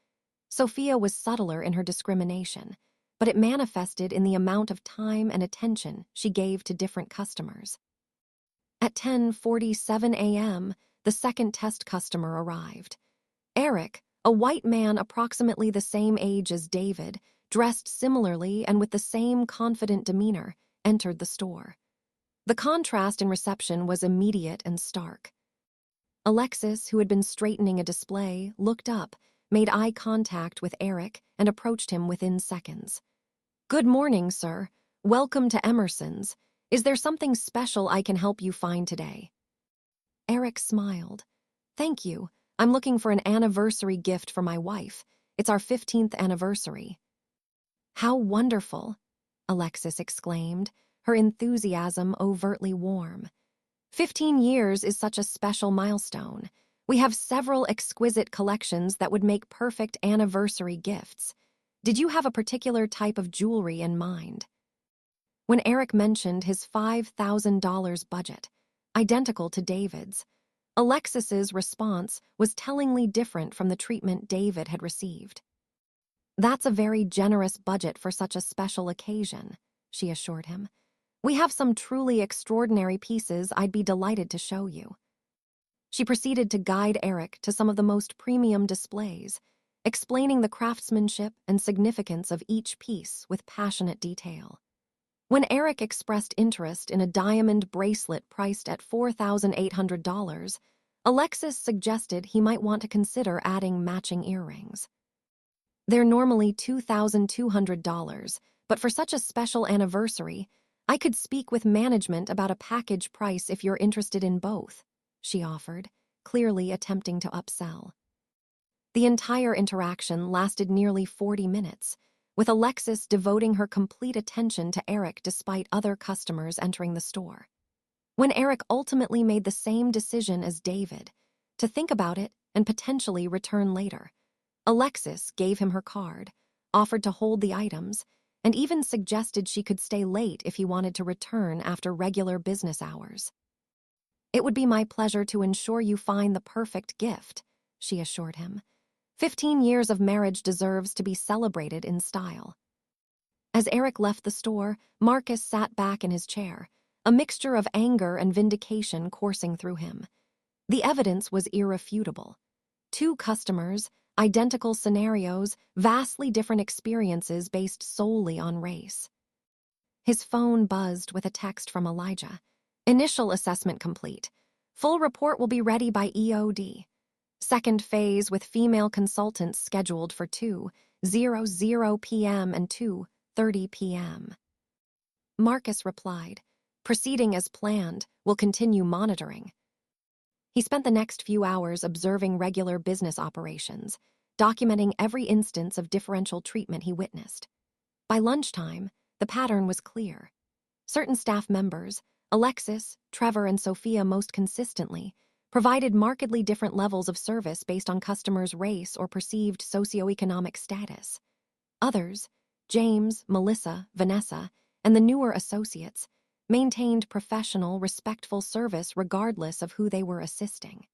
Sophia was subtler in her discrimination, but it manifested in the amount of time and attention she gave to different customers. At 10:47 a.m., the second test customer arrived. Eric, a white man approximately the same age as David, dressed similarly and with the same confident demeanor, entered the store. The contrast in reception was immediate and stark. Alexis, who had been straightening a display, looked up, made eye contact with Eric, and approached him within seconds. "Good morning, sir. Welcome to Emerson's. Is there something special I can help you find today?" Eric smiled. "Thank you. I'm looking for an anniversary gift for my wife. It's our 15th anniversary." "How wonderful," Alexis exclaimed, her enthusiasm overtly warm. 15 years is such a special milestone. We have several exquisite collections that would make perfect anniversary gifts. Did you have a particular type of jewelry in mind? When Eric mentioned his $5,000 budget, identical to David's, Alexis's response was tellingly different from the treatment David had received. "That's a very generous budget for such a special occasion," she assured him. "We have some truly extraordinary pieces I'd be delighted to show you." She proceeded to guide Eric to some of the most premium displays, explaining the craftsmanship and significance of each piece with passionate detail. When Eric expressed interest in a diamond bracelet priced at $4,800, Alexis suggested he might want to consider adding matching earrings. "They're normally $2,200, but for such a special anniversary, "I could speak with management about a package price if you're interested in both," she offered, clearly attempting to upsell. The entire interaction lasted nearly 40 minutes, with Alexis devoting her complete attention to Eric despite other customers entering the store. When Eric ultimately made the same decision as David, to think about it and potentially return later, Alexis gave him her card, offered to hold the items, and even suggested she could stay late if he wanted to return after regular business hours. "It would be my pleasure to ensure you find the perfect gift," she assured him. 15 years of marriage deserves to be celebrated in style. As Eric left the store, Marcus sat back in his chair, a mixture of anger and vindication coursing through him. The evidence was irrefutable. Two customers, identical scenarios, vastly different experiences based solely on race. His phone buzzed with a text from Elijah. "Initial assessment complete. Full report will be ready by EOD. Second phase with female consultants scheduled for 2:00 p.m. and 2:30 p.m. Marcus replied, "Proceeding as planned, will continue monitoring." He spent the next few hours observing regular business operations, documenting every instance of differential treatment he witnessed. By lunchtime, the pattern was clear. Certain staff members, Alexis, Trevor, and Sophia most consistently, provided markedly different levels of service based on customers' race or perceived socioeconomic status. Others, James, Melissa, Vanessa, and the newer associates, maintained professional, respectful service regardless of who they were assisting.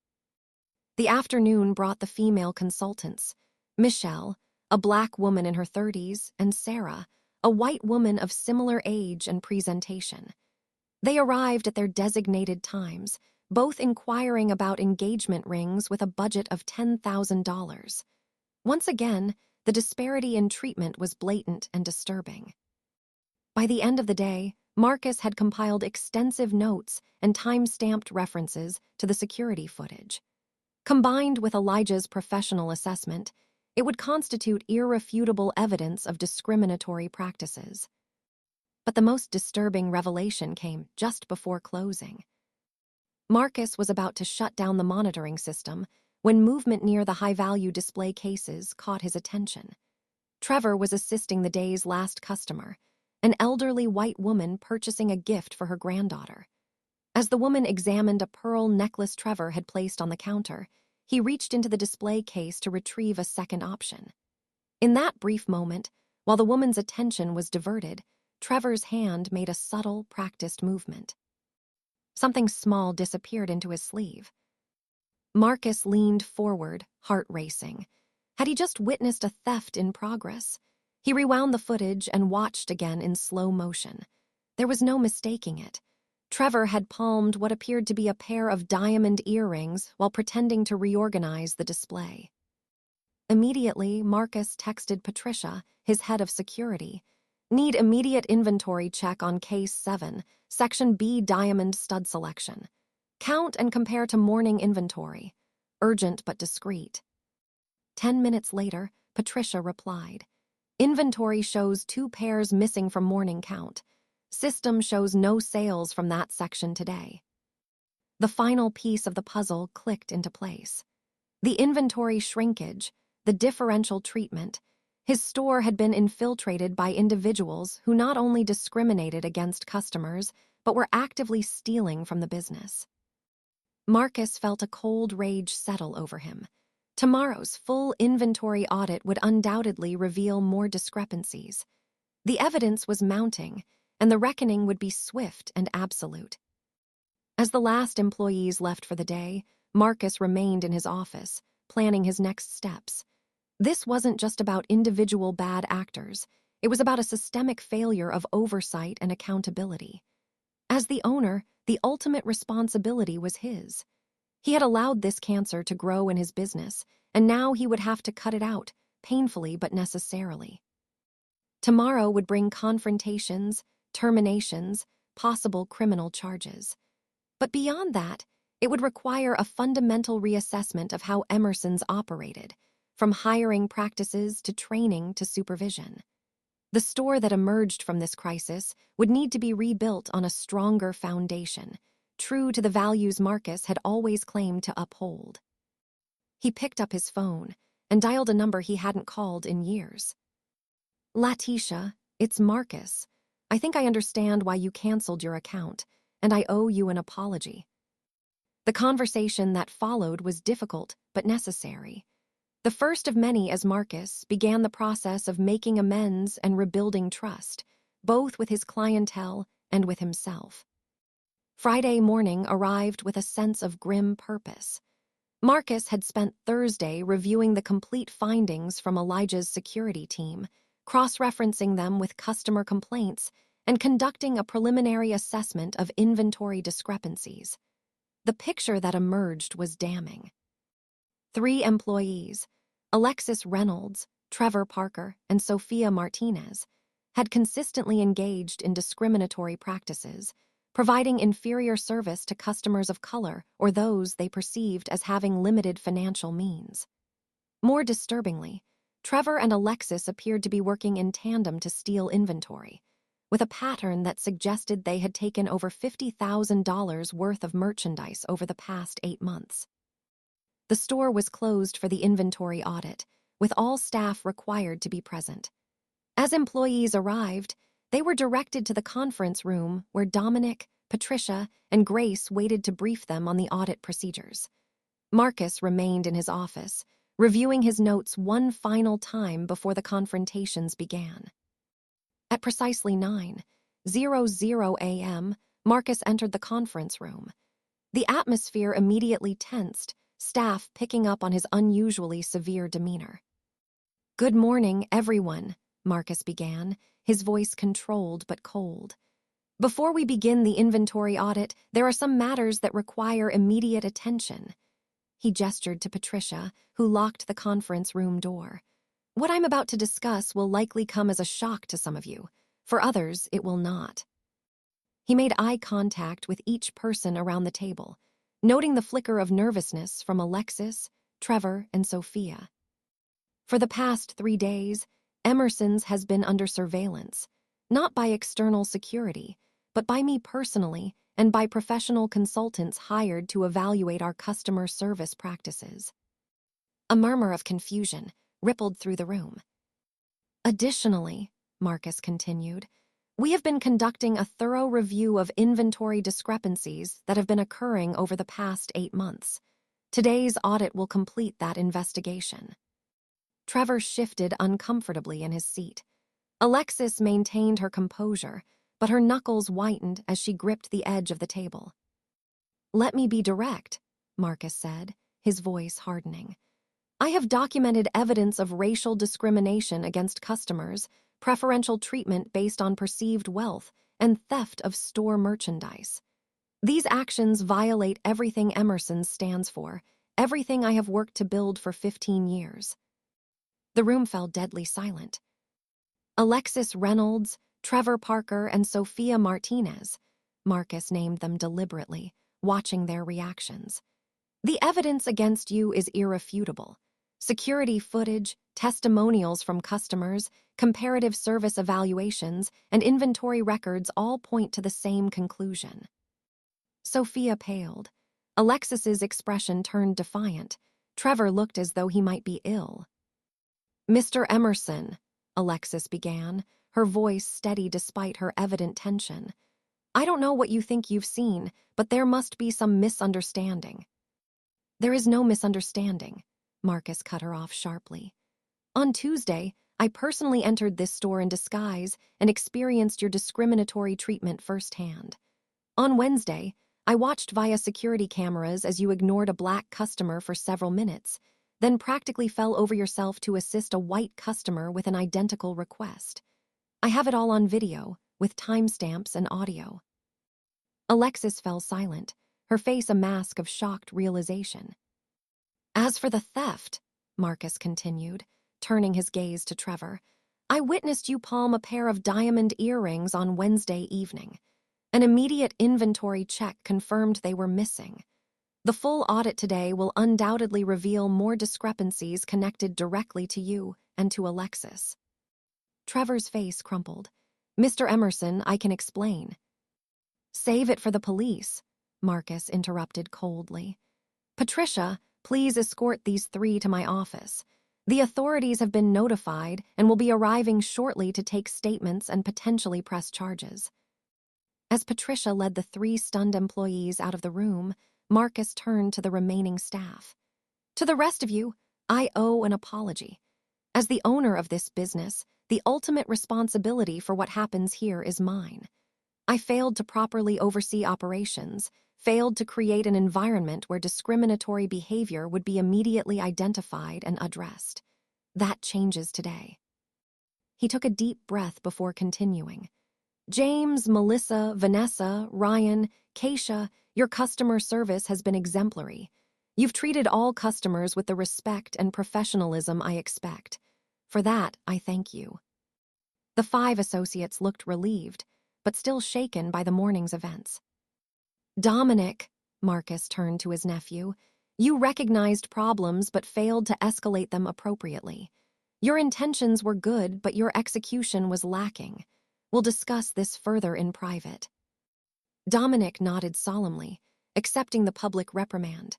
The afternoon brought the female consultants, Michelle, a black woman in her 30s, and Sarah, a white woman of similar age and presentation. They arrived at their designated times, both inquiring about engagement rings with a budget of $10,000. Once again, the disparity in treatment was blatant and disturbing. By the end of the day, Marcus had compiled extensive notes and time-stamped references to the security footage. Combined with Elijah's professional assessment, it would constitute irrefutable evidence of discriminatory practices. But the most disturbing revelation came just before closing. Marcus was about to shut down the monitoring system when movement near the high-value display cases caught his attention. Trevor was assisting the day's last customer, an elderly white woman purchasing a gift for her granddaughter. As the woman examined a pearl necklace Trevor had placed on the counter, he reached into the display case to retrieve a second option. In that brief moment, while the woman's attention was diverted, Trevor's hand made a subtle, practiced movement. Something small disappeared into his sleeve. Marcus leaned forward, heart racing. Had he just witnessed a theft in progress? He rewound the footage and watched again in slow motion. There was no mistaking it. Trevor had palmed what appeared to be a pair of diamond earrings while pretending to reorganize the display. Immediately, Marcus texted Patricia, his head of security. "Need immediate inventory check on Case 7, Section B diamond stud selection. Count and compare to morning inventory. Urgent but discreet." 10 minutes later, Patricia replied. "Inventory shows 2 pairs missing from morning count. System shows no sales from that section today." The final piece of the puzzle clicked into place. The inventory shrinkage, the differential treatment. His store had been infiltrated by individuals who not only discriminated against customers, but were actively stealing from the business. Marcus felt a cold rage settle over him. Tomorrow's full inventory audit would undoubtedly reveal more discrepancies. The evidence was mounting, and the reckoning would be swift and absolute. As the last employees left for the day, Marcus remained in his office, planning his next steps. This wasn't just about individual bad actors. It was about a systemic failure of oversight and accountability. As the owner, the ultimate responsibility was his. He had allowed this cancer to grow in his business, and now he would have to cut it out, painfully but necessarily. Tomorrow would bring confrontations, terminations, possible criminal charges. But beyond that, it would require a fundamental reassessment of how Emerson's operated, from hiring practices to training to supervision. The store that emerged from this crisis would need to be rebuilt on a stronger foundation, true to the values Marcus had always claimed to uphold. He picked up his phone and dialed a number he hadn't called in years. "Letitia, it's Marcus. I think I understand why you canceled your account, and I owe you an apology." The conversation that followed was difficult but necessary. The first of many as Marcus began the process of making amends and rebuilding trust, both with his clientele and with himself. Friday morning arrived with a sense of grim purpose. Marcus had spent Thursday reviewing the complete findings from Elijah's security team, cross-referencing them with customer complaints, and conducting a preliminary assessment of inventory discrepancies. The picture that emerged was damning. 3 employees, Alexis Reynolds, Trevor Parker, and Sophia Martinez, had consistently engaged in discriminatory practices, providing inferior service to customers of color or those they perceived as having limited financial means. More disturbingly, Trevor and Alexis appeared to be working in tandem to steal inventory, with a pattern that suggested they had taken over $50,000 worth of merchandise over the past 8 months. The store was closed for the inventory audit, with all staff required to be present. As employees arrived, they were directed to the conference room where Dominic, Patricia, and Grace waited to brief them on the audit procedures. Marcus remained in his office, reviewing his notes one final time before the confrontations began. At precisely 9:00 a.m., Marcus entered the conference room. The atmosphere immediately tensed, staff picking up on his unusually severe demeanor. "Good morning, everyone," Marcus began, his voice controlled but cold. "Before we begin the inventory audit, there are some matters that require immediate attention." He gestured to Patricia, who locked the conference room door. "What I'm about to discuss will likely come as a shock to some of you. For others, it will not." He made eye contact with each person around the table, noting the flicker of nervousness from Alexis, Trevor, and Sophia. For the past 3 days, Emerson's has been under surveillance, not by external security, but by me personally and by professional consultants hired to evaluate our customer service practices. A murmur of confusion rippled through the room. "Additionally," Marcus continued, "we have been conducting a thorough review of inventory discrepancies that have been occurring over the past 8 months. Today's audit will complete that investigation." Trevor shifted uncomfortably in his seat. Alexis maintained her composure, but her knuckles whitened as she gripped the edge of the table. "Let me be direct," Marcus said, his voice hardening. "I have documented evidence of racial discrimination against customers, preferential treatment based on perceived wealth, and theft of store merchandise. These actions violate everything Emerson stands for, everything I have worked to build for 15 years. The room fell deadly silent. Alexis Reynolds, Trevor Parker, and Sophia Martinez, Marcus named them deliberately, watching their reactions. "The evidence against you is irrefutable. Security footage, testimonials from customers, comparative service evaluations, and inventory records all point to the same conclusion." Sophia paled. Alexis's expression turned defiant. Trevor looked as though he might be ill. "Mr. Emerson," Alexis began, her voice steady despite her evident tension. "I don't know what you think you've seen, but there must be some misunderstanding." "There is no misunderstanding," Marcus cut her off sharply. "On Tuesday, I personally entered this store in disguise and experienced your discriminatory treatment firsthand. On Wednesday, I watched via security cameras as you ignored a black customer for several minutes, then practically fell over yourself to assist a white customer with an identical request. I have it all on video, with timestamps and audio." Alexis fell silent, her face a mask of shocked realization. "As for the theft," Marcus continued, turning his gaze to Trevor, "I witnessed you palm a pair of diamond earrings on Wednesday evening. An immediate inventory check confirmed they were missing. The full audit today will undoubtedly reveal more discrepancies connected directly to you and to Alexis." Trevor's face crumpled. "Mr. Emerson, I can explain." "Save it for the police," Marcus interrupted coldly. "Patricia, please escort these three to my office. The authorities have been notified and will be arriving shortly to take statements and potentially press charges." As Patricia led the three stunned employees out of the room, Marcus turned to the remaining staff. "To the rest of you, I owe an apology. As the owner of this business, the ultimate responsibility for what happens here is mine. I failed to properly oversee operations, failed to create an environment where discriminatory behavior would be immediately identified and addressed. That changes today." He took a deep breath before continuing. "James, Melissa, Vanessa, Ryan, Keisha, your customer service has been exemplary. You've treated all customers with the respect and professionalism I expect. For that, I thank you." The 5 associates looked relieved, but still shaken by the morning's events. "Dominic," Marcus turned to his nephew, "you recognized problems but failed to escalate them appropriately. Your intentions were good, but your execution was lacking. We'll discuss this further in private." Dominic nodded solemnly, accepting the public reprimand.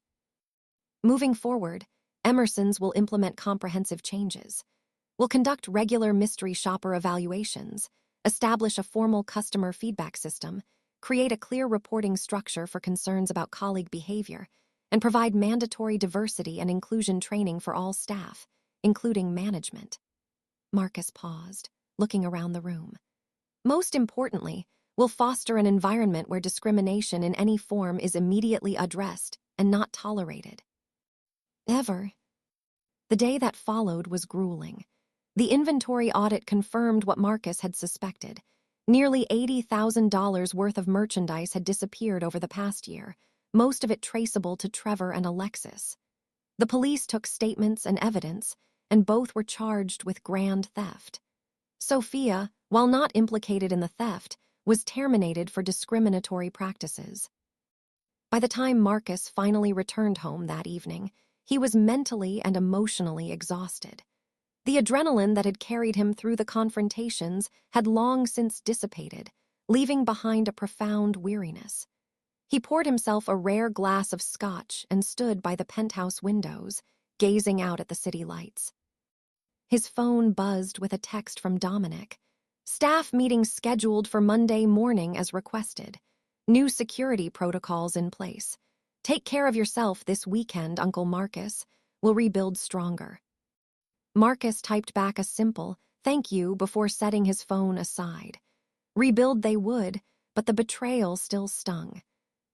"Moving forward, Emerson's will implement comprehensive changes. We'll conduct regular mystery shopper evaluations, establish a formal customer feedback system, create a clear reporting structure for concerns about colleague behavior, and provide mandatory diversity and inclusion training for all staff, including management." Marcus paused, looking around the room. "Most importantly, we'll foster an environment where discrimination in any form is immediately addressed and not tolerated." Ever. The day that followed was grueling. The inventory audit confirmed what Marcus had suspected. Nearly $80,000 worth of merchandise had disappeared over the past year, most of it traceable to Trevor and Alexis. The police took statements and evidence, and both were charged with grand theft. Sophia, while not implicated in the theft, was terminated for discriminatory practices. By the time Marcus finally returned home that evening, he was mentally and emotionally exhausted. The adrenaline that had carried him through the confrontations had long since dissipated, leaving behind a profound weariness. He poured himself a rare glass of scotch and stood by the penthouse windows, gazing out at the city lights. His phone buzzed with a text from Dominic. "Staff meeting scheduled for Monday morning as requested. New security protocols in place. Take care of yourself this weekend, Uncle Marcus. We'll rebuild stronger." Marcus typed back a simple "thank you" before setting his phone aside. Rebuild they would, but the betrayal still stung.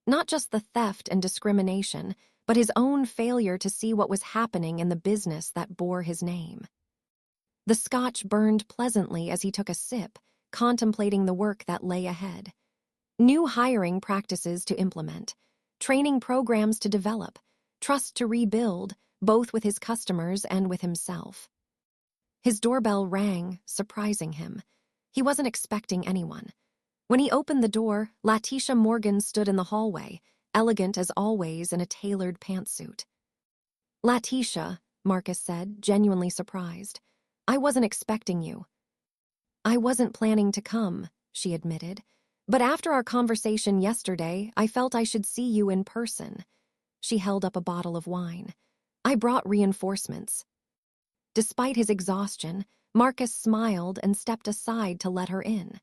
Not just the theft and discrimination, but his own failure to see what was happening in the business that bore his name. The scotch burned pleasantly as he took a sip, contemplating the work that lay ahead. New hiring practices to implement, training programs to develop, trust to rebuild, both with his customers and with himself. His doorbell rang, surprising him. He wasn't expecting anyone. When he opened the door, Letitia Morgan stood in the hallway, elegant as always in a tailored pantsuit. "Letitia," Marcus said, genuinely surprised. "I wasn't expecting you." "I wasn't planning to come," she admitted. "But after our conversation yesterday, I felt I should see you in person." She held up a bottle of wine. "I brought reinforcements." Despite his exhaustion, Marcus smiled and stepped aside to let her in.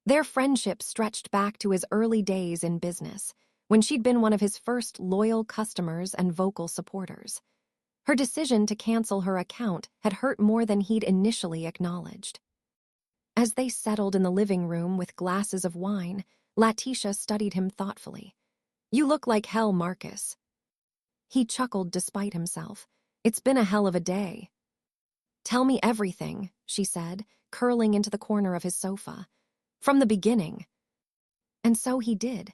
Their friendship stretched back to his early days in business, when she'd been one of his first loyal customers and vocal supporters. Her decision to cancel her account had hurt more than he'd initially acknowledged. As they settled in the living room with glasses of wine, Letitia studied him thoughtfully. "You look like hell, Marcus." He chuckled despite himself. "It's been a hell of a day." "Tell me everything," she said, curling into the corner of his sofa. "From the beginning." And so he did.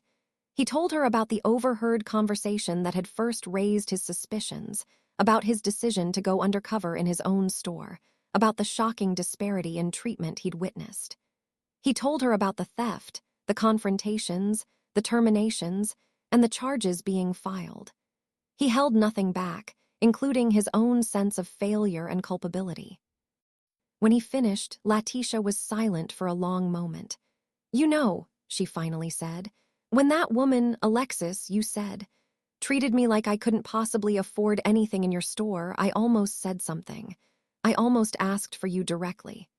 He told her about the overheard conversation that had first raised his suspicions, about his decision to go undercover in his own store, about the shocking disparity in treatment he'd witnessed. He told her about the theft, the confrontations, the terminations, and the charges being filed. He held nothing back, including his own sense of failure and culpability. When he finished, Letitia was silent for a long moment. "You know," she finally said, "when that woman, Alexis, you said, treated me like I couldn't possibly afford anything in your store, I almost said something. I almost asked for you directly."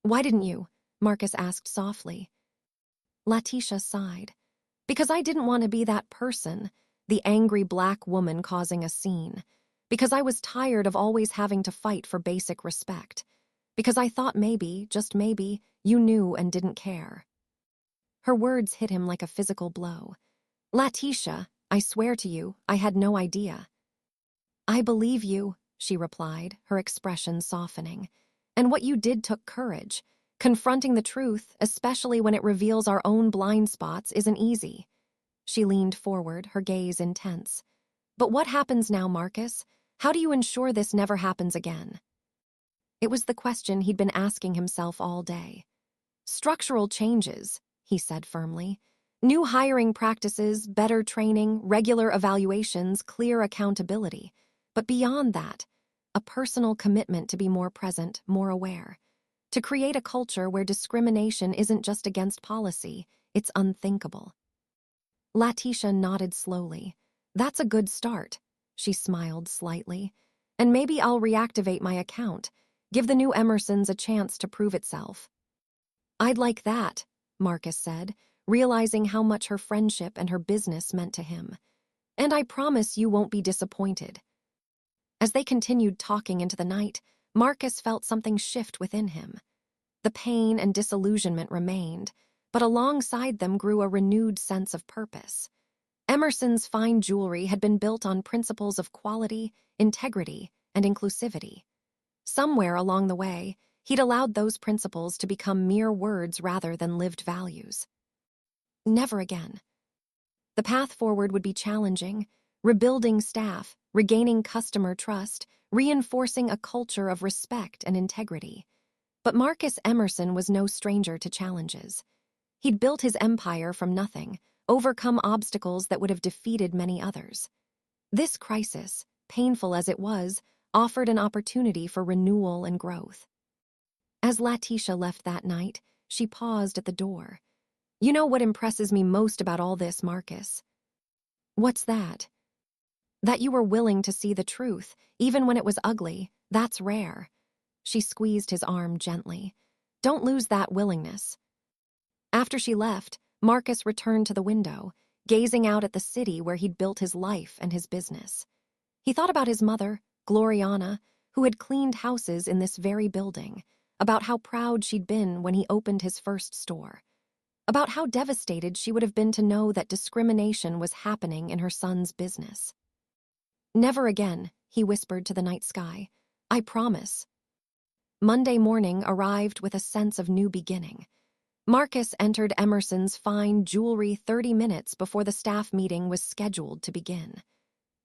"Why didn't you?" Marcus asked softly. Letitia sighed. "Because I didn't want to be that person, the angry black woman causing a scene. Because I was tired of always having to fight for basic respect. Because I thought maybe, just maybe, you knew and didn't care." Her words hit him like a physical blow. "Letitia, I swear to you, I had no idea." "I believe you," she replied, her expression softening. "And what you did took courage. Confronting the truth, especially when it reveals our own blind spots, isn't easy." She leaned forward, her gaze intense. "But what happens now, Marcus? How do you ensure this never happens again?" It was the question he'd been asking himself all day. "Structural changes," he said firmly. "New hiring practices, better training, regular evaluations, clear accountability. But beyond that, a personal commitment to be more present, more aware. To create a culture where discrimination isn't just against policy, it's unthinkable." Letitia nodded slowly. "That's a good start." She smiled slightly. "And maybe I'll reactivate my account, give the new Emersons a chance to prove itself." "I'd like that," Marcus said, realizing how much her friendship and her business meant to him. "And I promise you won't be disappointed." As they continued talking into the night, Marcus felt something shift within him. The pain and disillusionment remained, but alongside them grew a renewed sense of purpose. Emerson's fine jewelry had been built on principles of quality, integrity, and inclusivity. Somewhere along the way, he'd allowed those principles to become mere words rather than lived values. Never again. The path forward would be challenging, rebuilding staff, regaining customer trust, reinforcing a culture of respect and integrity. But Marcus Emerson was no stranger to challenges. He'd built his empire from nothing, overcome obstacles that would have defeated many others. This crisis, painful as it was, offered an opportunity for renewal and growth. As Letitia left that night, she paused at the door. "You know what impresses me most about all this, Marcus?" "What's that?" "That you were willing to see the truth, even when it was ugly. That's rare." She squeezed his arm gently. "Don't lose that willingness." After she left, Marcus returned to the window, gazing out at the city where he'd built his life and his business. He thought about his mother, Gloriana, who had cleaned houses in this very building, about how proud she'd been when he opened his first store, about how devastated she would have been to know that discrimination was happening in her son's business. "Never again," he whispered to the night sky. "I promise." Monday morning arrived with a sense of new beginning. Marcus entered Emerson's fine jewelry 30 minutes before the staff meeting was scheduled to begin.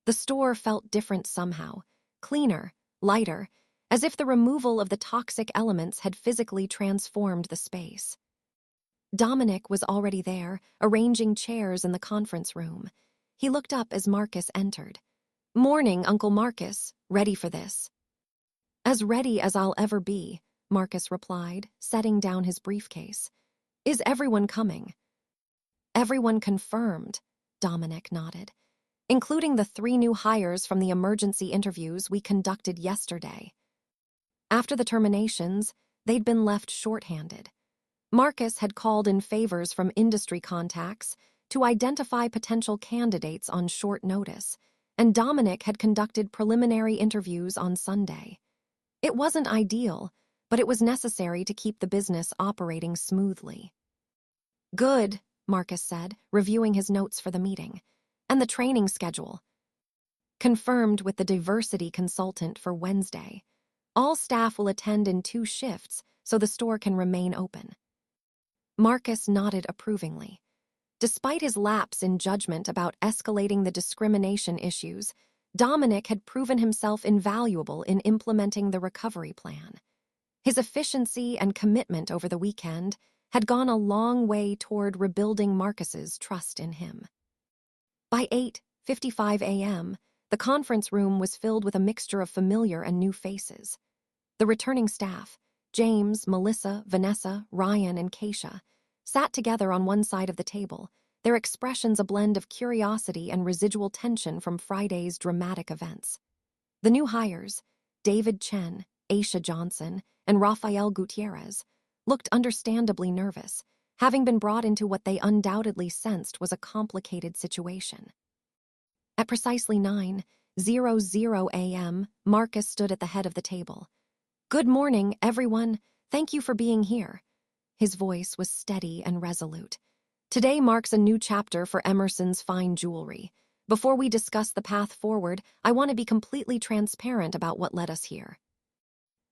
The store felt different somehow, cleaner, lighter, as if the removal of the toxic elements had physically transformed the space. Dominic was already there, arranging chairs in the conference room. He looked up as Marcus entered. "Morning, Uncle Marcus. Ready for this?" "As ready as I'll ever be," Marcus replied, setting down his briefcase. "Is everyone coming?" "Everyone confirmed," Dominic nodded, "including the 3 new hires from the emergency interviews we conducted yesterday." After the terminations, they'd been left shorthanded. Marcus had called in favors from industry contacts to identify potential candidates on short notice, and Dominic had conducted preliminary interviews on Sunday. It wasn't ideal, but it was necessary to keep the business operating smoothly. "Good," Marcus said, reviewing his notes for the meeting. "And the training schedule?" "Confirmed with the diversity consultant for Wednesday. All staff will attend in 2 shifts so the store can remain open." Marcus nodded approvingly. Despite his lapse in judgment about escalating the discrimination issues, Dominic had proven himself invaluable in implementing the recovery plan. His efficiency and commitment over the weekend had gone a long way toward rebuilding Marcus's trust in him. By 8:55 a.m., the conference room was filled with a mixture of familiar and new faces. The returning staff, James, Melissa, Vanessa, Ryan, and Keisha, sat together on one side of the table, their expressions a blend of curiosity and residual tension from Friday's dramatic events. The new hires, David Chen, Aisha Johnson, and Rafael Gutierrez, looked understandably nervous, having been brought into what they undoubtedly sensed was a complicated situation. At precisely 9:00 a.m., Marcus stood at the head of the table. "Good morning, everyone. Thank you for being here." His voice was steady and resolute. "Today marks a new chapter for Emerson's fine jewelry. Before we discuss the path forward, I want to be completely transparent about what led us here."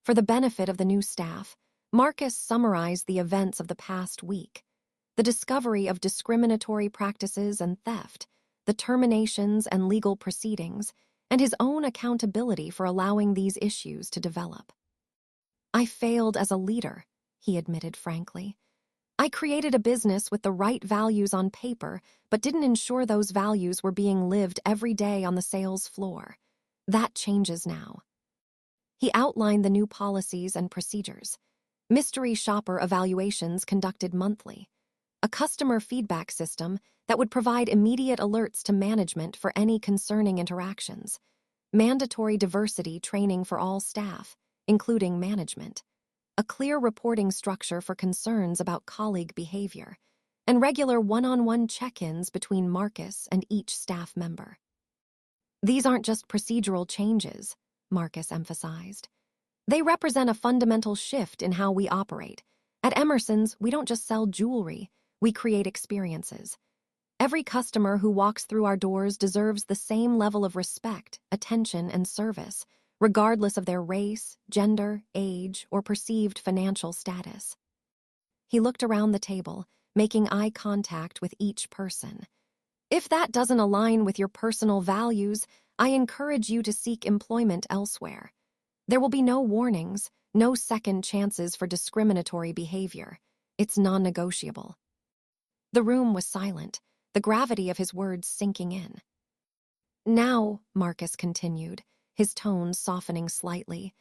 For the benefit of the new staff, Marcus summarized the events of the past week: the discovery of discriminatory practices and theft, the terminations and legal proceedings, and his own accountability for allowing these issues to develop. "I failed as a leader," he admitted frankly. "I created a business with the right values on paper, but didn't ensure those values were being lived every day on the sales floor. That changes now." He outlined the new policies and procedures: mystery shopper evaluations conducted monthly, a customer feedback system that would provide immediate alerts to management for any concerning interactions, mandatory diversity training for all staff, including management, a clear reporting structure for concerns about colleague behavior, and regular one-on-one check-ins between Marcus and each staff member. "These aren't just procedural changes," Marcus emphasized. "They represent a fundamental shift in how we operate. At Emerson's, we don't just sell jewelry, we create experiences. Every customer who walks through our doors deserves the same level of respect, attention, and service, regardless of their race, gender, age, or perceived financial status." He looked around the table, making eye contact with each person. "If that doesn't align with your personal values, I encourage you to seek employment elsewhere. There will be no warnings, no second chances for discriminatory behavior. It's non-negotiable." The room was silent, the gravity of his words sinking in. "Now," Marcus continued, his tone softening slightly,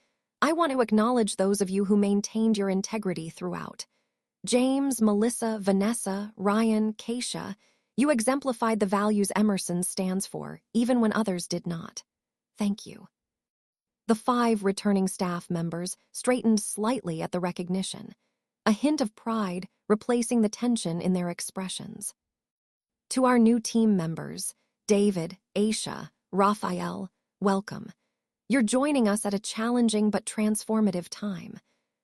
"I want to acknowledge those of you who maintained your integrity throughout. James, Melissa, Vanessa, Ryan, Keisha, you exemplified the values Emerson stands for, even when others did not. Thank you." The 5 returning staff members straightened slightly at the recognition, a hint of pride replacing the tension in their expressions. "To our new team members, David, Aisha, Raphael, welcome. You're joining us at a challenging but transformative time.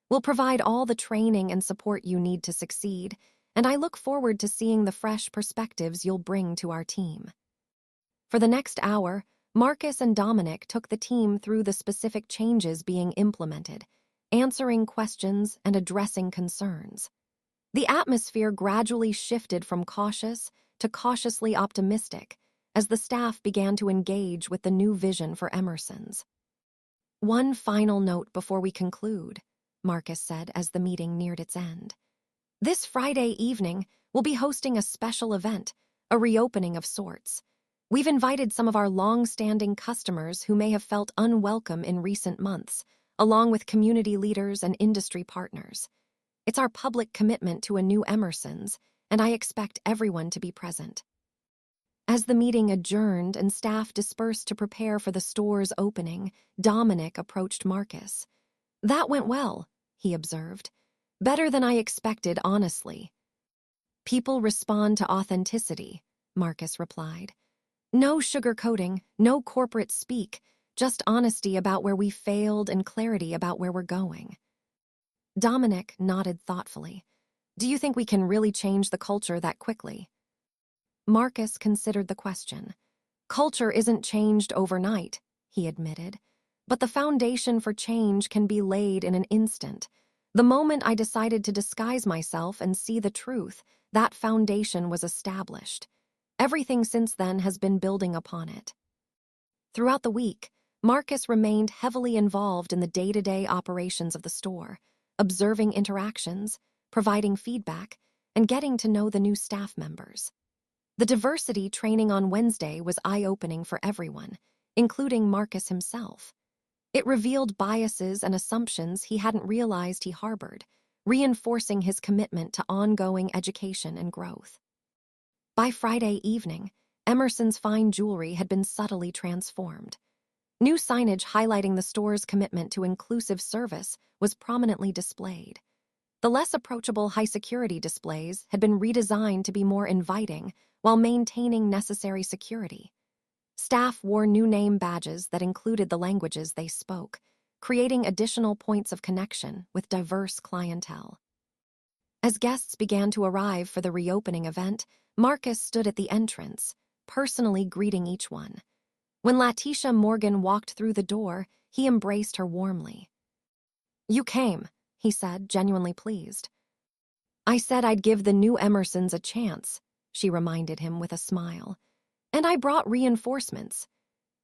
We'll provide all the training and support you need to succeed, and I look forward to seeing the fresh perspectives you'll bring to our team." For the next hour, Marcus and Dominic took the team through the specific changes being implemented, answering questions and addressing concerns. The atmosphere gradually shifted from cautious to cautiously optimistic as the staff began to engage with the new vision for Emerson's. "One final note before we conclude," Marcus said as the meeting neared its end. "This Friday evening, we'll be hosting a special event, a reopening of sorts. We've invited some of our long-standing customers who may have felt unwelcome in recent months, along with community leaders and industry partners. It's our public commitment to a new Emerson's, and I expect everyone to be present." As the meeting adjourned and staff dispersed to prepare for the store's opening, Dominic approached Marcus. "That went well," he observed. "Better than I expected, honestly." "People respond to authenticity," Marcus replied. "No sugarcoating, no corporate speak, just honesty about where we failed and clarity about where we're going." Dominic nodded thoughtfully. "Do you think we can really change the culture that quickly?" Marcus considered the question. "Culture isn't changed overnight," he admitted, "but the foundation for change can be laid in an instant. The moment I decided to disguise myself and see the truth, that foundation was established. Everything since then has been building upon it." Throughout the week, Marcus remained heavily involved in the day-to-day operations of the store, observing interactions, providing feedback, and getting to know the new staff members. The diversity training on Wednesday was eye-opening for everyone, including Marcus himself. It revealed biases and assumptions he hadn't realized he harbored, reinforcing his commitment to ongoing education and growth. By Friday evening, Emerson's fine jewelry had been subtly transformed. New signage highlighting the store's commitment to inclusive service was prominently displayed. The less approachable high-security displays had been redesigned to be more inviting while maintaining necessary security. Staff wore new name badges that included the languages they spoke, creating additional points of connection with diverse clientele. As guests began to arrive for the reopening event, Marcus stood at the entrance, personally greeting each one. When Letitia Morgan walked through the door, he embraced her warmly. "You came," he said, genuinely pleased. "I said I'd give the new Emersons a chance," she reminded him with a smile. "And I brought reinforcements."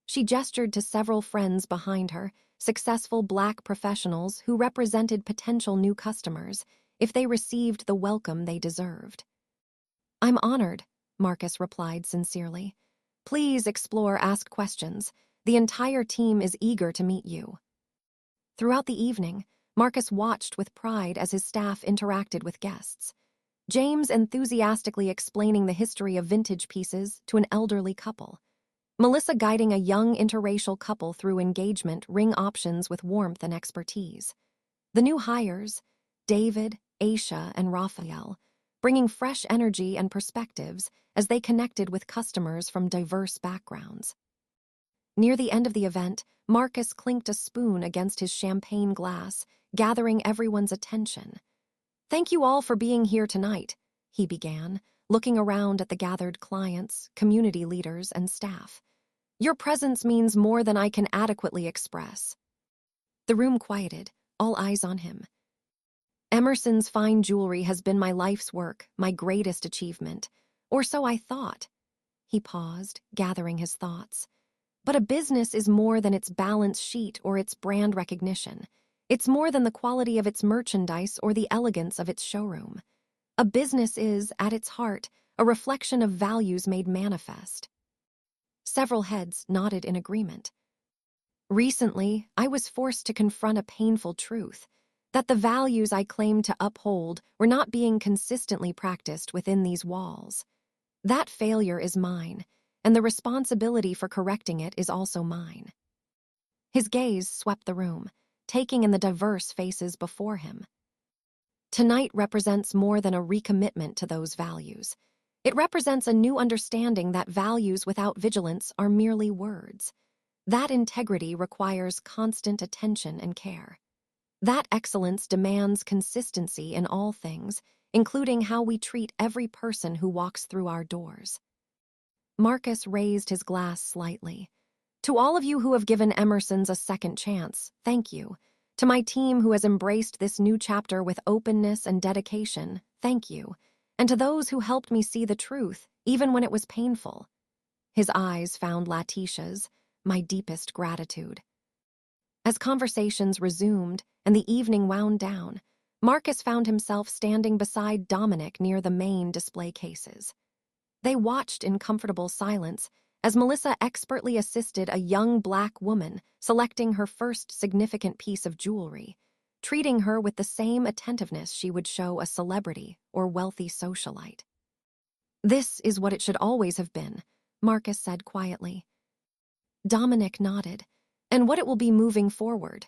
She gestured to several friends behind her, successful Black professionals who represented potential new customers if they received the welcome they deserved. "I'm honored," Marcus replied sincerely. "Please explore, ask questions. The entire team is eager to meet you." Throughout the evening, Marcus watched with pride as his staff interacted with guests. James enthusiastically explaining the history of vintage pieces to an elderly couple. Melissa guiding a young interracial couple through engagement ring options with warmth and expertise. The new hires, David, Aisha, and Raphael, bringing fresh energy and perspectives as they connected with customers from diverse backgrounds. Near the end of the event, Marcus clinked a spoon against his champagne glass, gathering everyone's attention. "Thank you all for being here tonight," he began, looking around at the gathered clients, community leaders, and staff. "Your presence means more than I can adequately express." The room quieted, all eyes on him. "Emerson's fine jewelry has been my life's work, my greatest achievement. Or so I thought." He paused, gathering his thoughts. "But a business is more than its balance sheet or its brand recognition. It's more than the quality of its merchandise or the elegance of its showroom. A business is, at its heart, a reflection of values made manifest." Several heads nodded in agreement. "Recently, I was forced to confront a painful truth, that the values I claimed to uphold were not being consistently practiced within these walls. That failure is mine, and the responsibility for correcting it is also mine." His gaze swept the room, taking in the diverse faces before him. Tonight represents more than a recommitment to those values. It represents a new understanding that values without vigilance are merely words. That integrity requires constant attention and care. That excellence demands consistency in all things, including how we treat every person who walks through our doors. Marcus raised his glass slightly. "To all of you who have given Emerson's a second chance, thank you. To my team who has embraced this new chapter with openness and dedication, thank you. And to those who helped me see the truth, even when it was painful." His eyes found Letitia's, "My deepest gratitude." As conversations resumed and the evening wound down, Marcus found himself standing beside Dominic near the main display cases. They watched in comfortable silence as Melissa expertly assisted a young Black woman selecting her first significant piece of jewelry, treating her with the same attentiveness she would show a celebrity or wealthy socialite. "This is what it should always have been," Marcus said quietly. Dominic nodded. "And what it will be moving forward."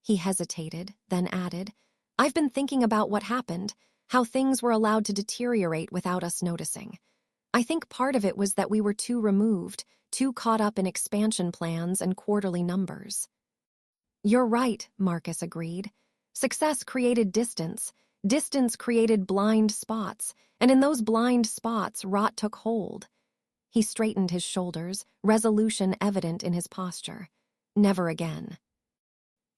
He hesitated, then added, "I've been thinking about what happened, how things were allowed to deteriorate without us noticing. I think part of it was that we were too removed, too caught up in expansion plans and quarterly numbers." "You're right," Marcus agreed. "Success created distance. Distance created blind spots, and in those blind spots, rot took hold." He straightened his shoulders, resolution evident in his posture. "Never again."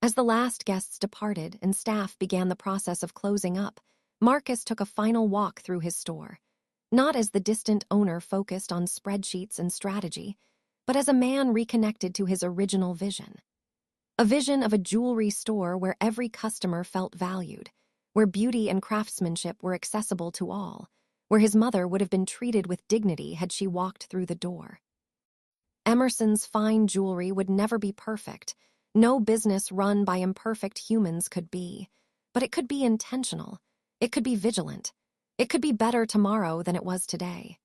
As the last guests departed and staff began the process of closing up, Marcus took a final walk through his store. Not as the distant owner focused on spreadsheets and strategy, but as a man reconnected to his original vision. A vision of a jewelry store where every customer felt valued, where beauty and craftsmanship were accessible to all, where his mother would have been treated with dignity had she walked through the door. Emerson's fine jewelry would never be perfect, No business run by imperfect humans could be, but it could be intentional. It could be vigilant. It could be better tomorrow than it was today.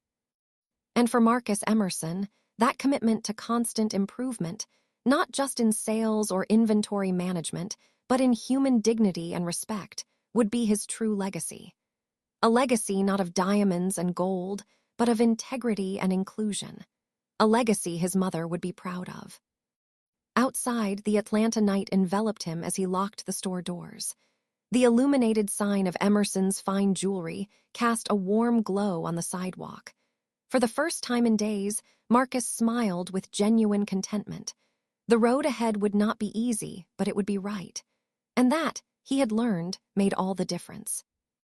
And for Marcus Emerson, that commitment to constant improvement, not just in sales or inventory management, but in human dignity and respect, would be his true legacy. A legacy not of diamonds and gold, but of integrity and inclusion. A legacy his mother would be proud of. Outside, the Atlanta night enveloped him as he locked the store doors. The illuminated sign of Emerson's fine jewelry cast a warm glow on the sidewalk. For the first time in days, Marcus smiled with genuine contentment. The road ahead would not be easy, but it would be right. And that, he had learned, made all the difference.